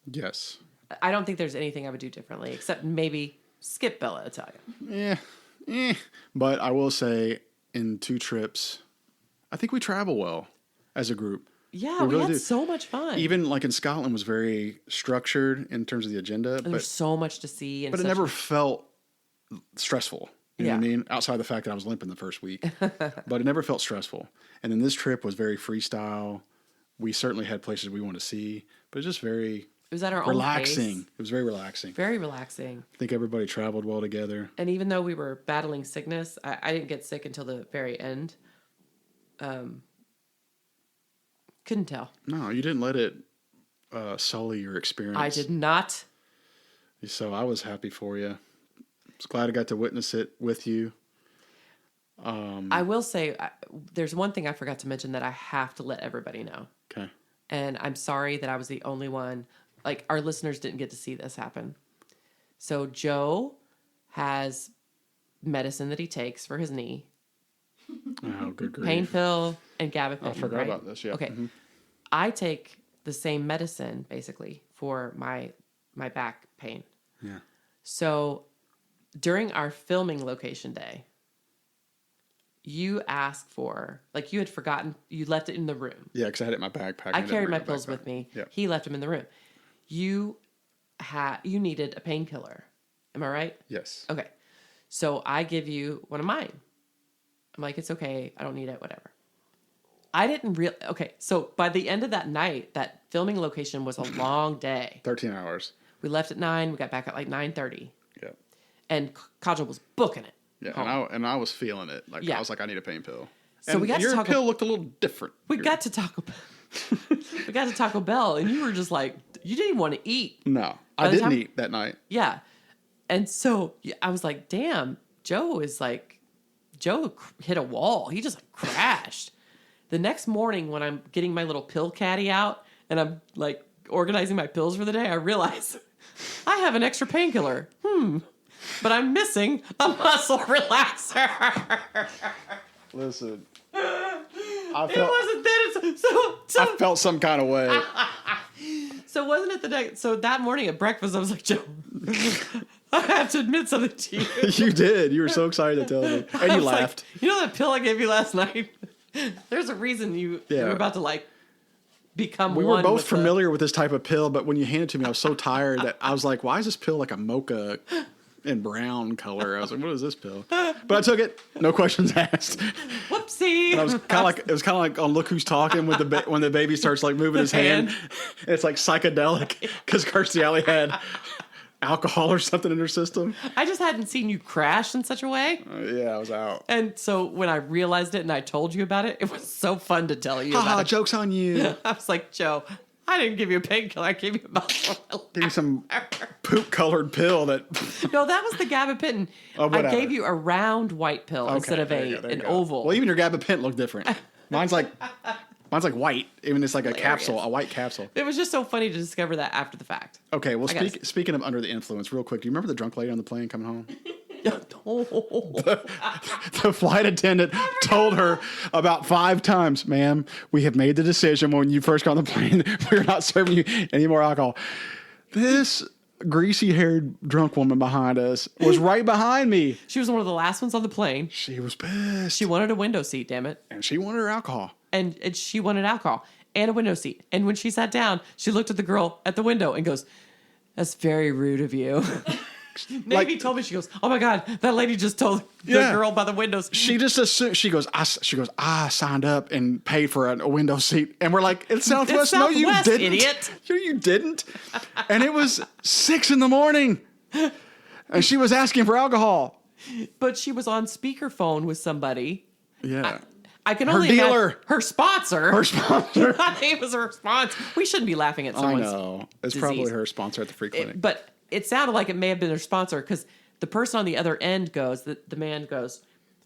Yes. I don't think there's anything I would do differently, except maybe skip Bella Italia. But I will say, in 2 trips, I think we travel well as a group. Yeah, we really had do. so much fun. Even like in Scotland was very structured in terms of the agenda, There's so much to see. And but it never felt stressful. You know what I mean? Outside the fact that I was limping the first week, but it never felt stressful. And then this trip was very freestyle. We certainly had places we wanted to see, but it was just very It was at our relaxing. own pace. It was very relaxing. Very relaxing. I think everybody traveled well together. And even though we were battling sickness, I didn't get sick until the very end. Couldn't tell. No, you didn't let it sully your experience. I did not. So I was happy for you. I was glad I got to witness it with you. I will say, there's one thing I forgot to mention that I have to let everybody know. Okay. And I'm sorry that I was the only one. Like, our listeners didn't get to see this happen. So Joe has medicine that he takes for his knee. Oh, good grief. Pain pill and gabapentin. I forgot about this, yeah. Okay. Mm-hmm. I take the same medicine, basically, for my back pain. Yeah. So during our filming location day, you asked for, like, you had forgotten, you left it in the room. Yeah, because I had it in my backpack. I carried my pills with me. Yeah. He left them in the room. You needed a painkiller. Am I right? Yes. Okay. So I give you one of mine. I'm like, it's okay. I don't need it. Whatever. I didn't really. Okay. So by the end of that night, that filming location was a long day. 13 hours. We left at 9. We got back at like 9:30. Yeah. And Kajal was booking it. Yeah. And I was feeling it. Like, Yeah. I was like, I need a pain pill. So and we got to your talk. pill looked a little different. We got to Taco Bell. We got to Taco Bell, and you were just like, you didn't even want to eat. No, By I the didn't time- eat that night. Yeah. And so I was like, damn, Joe hit a wall. He just crashed. The next morning when I'm getting my little pill caddy out and I'm like organizing my pills for the day, I realize I have an extra painkiller. But I'm missing a muscle relaxer. Listen. It wasn't that. I felt some kind of way. So wasn't it the day? So that morning at breakfast, I was like, Joe, I have to admit something to you. You did. You were so excited to tell me. And I you was like, laughed. you know that pill I gave you last night? There's a reason you were about to like become We one were both with familiar with this type of pill, but when you handed it to me, I was so tired that I was like, why is this pill like a mocha and brown color? I was like, what is this pill? But I took it. No questions asked. Whoopsie. And I was kind of like on Look Who's Talking with when the baby starts like moving his hand. And it's like psychedelic because Kirstie Alley had alcohol or something in her system. I just hadn't seen you crash in such a way. Yeah, I was out. And so when I realized it and I told you about it, it was so fun to tell you about it. Joke's on you. I was like, Joe, I didn't give you a painkiller. I gave you a muscle relaxer. Give me some poop-colored pill that... No, that was the gabapentin. Oh, I whatever. gave you a round white pill instead of there you go. an oval. Well, even your gabapentin looked different. Mine's like white. Even it's like a capsule, a white capsule. It was just so funny to discover that after the fact. Okay, well, speaking of under the influence, real quick, do you remember the drunk lady on the plane coming home? The flight attendant told her about 5 times, ma'am, we have made the decision when you first got on the plane, we're not serving you any more alcohol. This greasy-haired drunk woman behind us was right behind me. She was one of the last ones on the plane. She was pissed. She wanted a window seat, damn it. And she wanted her alcohol. And she wanted alcohol and a window seat. And when she sat down, she looked at the girl at the window and goes, that's very rude of you. Navy told me, she goes, oh my God, that lady just told the girl by the windows. She just assumed, she goes, I signed up and paid for a window seat. And we're like, it's Southwest. No, you didn't. Idiot. No, you didn't. And it was 6 a.m. And she was asking for alcohol. But she was on speakerphone with somebody. Yeah. I can Her only dealer. imagine her sponsor. Her sponsor. I think it was her sponsor. We shouldn't be laughing at I someone's know. It's disease. probably her sponsor at the free clinic. But it sounded like it may have been her sponsor because the person on the other end goes, the man goes,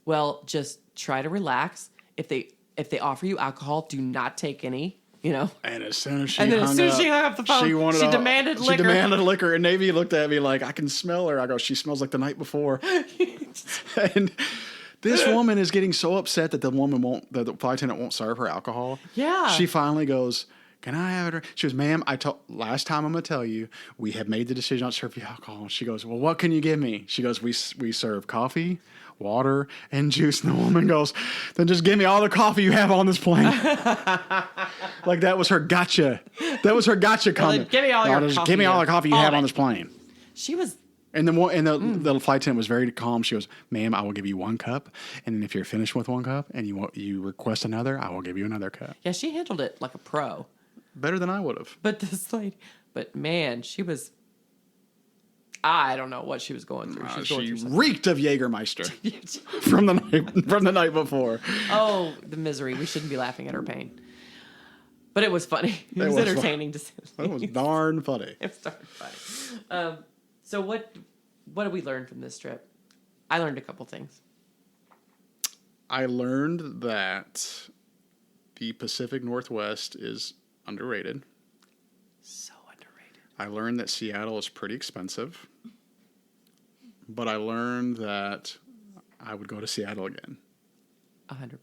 well, just try to relax. If they offer you alcohol, do not take any, you know. And as soon as she And then hung as soon up, as she hung up the phone, she demanded liquor. She demanded liquor. And Navy looked at me like, I can smell her. I go, she smells like the night before. And this woman is getting so upset that the flight attendant won't serve her alcohol. Yeah. She finally goes, can I have it? She goes, ma'am, last time I'm going to tell you, we have made the decision not to serve you alcohol. She goes, well, what can you give me? She goes, we serve coffee, water, and juice. And the woman goes, then just give me all the coffee you have on this plane. Like that was her gotcha. That was her gotcha comment. Give me all your coffee. Give me all the coffee you have on this plane. She was... And the flight attendant was very calm. She goes, ma'am, I will give you 1 cup. And then if you're finished with 1 cup and you request another, I will give you another cup. Yeah, she handled it like a pro. Better than I would have. But man, she was... I don't know what she was going through. She reeked of Jägermeister from the night before. Oh, the misery. We shouldn't be laughing at her pain. But it was funny. It was entertaining to see. It was darn funny. It was darn funny. So what did we learn from this trip? I learned a couple things. I learned that the Pacific Northwest is underrated. So underrated. I learned that Seattle is pretty expensive. But I learned that I would go to Seattle again. 100%.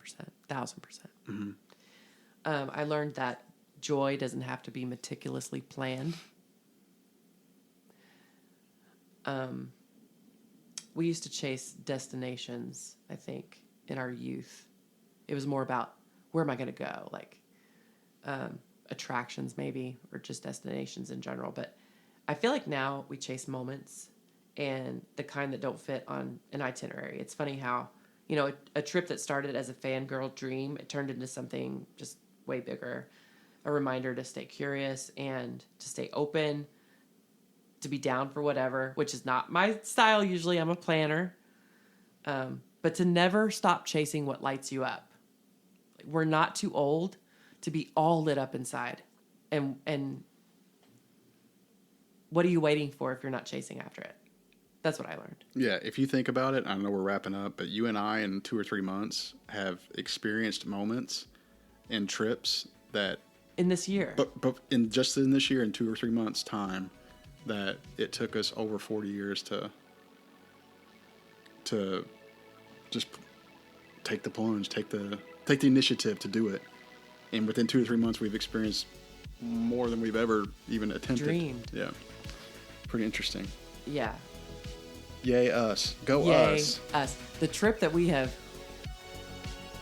1,000%. Mm-hmm. I learned that joy doesn't have to be meticulously planned. We used to chase destinations, I think, in our youth. It was more about where am I going to go, like attractions maybe, or just destinations in general. But I feel like now we chase moments and the kind that don't fit on an itinerary. It's funny how, a trip that started as a fangirl dream, it turned into something just way bigger, a reminder to stay curious and to stay open, to be down for whatever, which is not my style. Usually I'm a planner, but to never stop chasing what lights you up. We're not too old to be all lit up inside. And what are you waiting for if you're not chasing after it? That's what I learned. Yeah, if you think about it, I know we're wrapping up, but you and I in 2 or 3 months have experienced moments and trips that... In this year. But in this year, in 2 or 3 months' time, that it took us over 40 years to just take the plunge, take the initiative to do it. And within 2 or 3 months, we've experienced more than we've ever even attempted. Dreamed. Yeah. Pretty interesting. Yeah. Yay us. Go Yay us. Us. The trip that we have...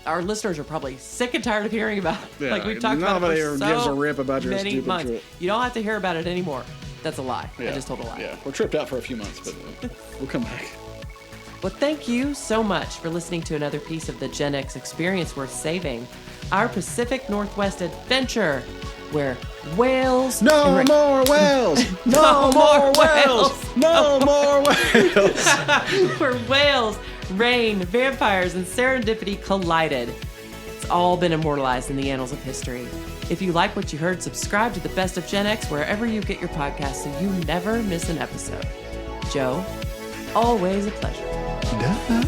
Our listeners are probably sick and tired of hearing about. Yeah, Like we've talked about it for so gives a rip about your many stupid months. trip. You don't have to hear about it anymore. That's a lie. Yeah. I just told a lie. Yeah, we're tripped out for a few months, but we'll come back. Well, thank you so much for listening to another piece of the GenX experience worth saving. Our Pacific Northwest adventure, where whales... No more whales! No more whales! No more whales! Where whales, rain, vampires, and serendipity collided. It's all been immortalized in the annals of history. If you like what you heard, subscribe to the Best of Gen X wherever you get your podcasts so you never miss an episode. Joe, always a pleasure. Duh.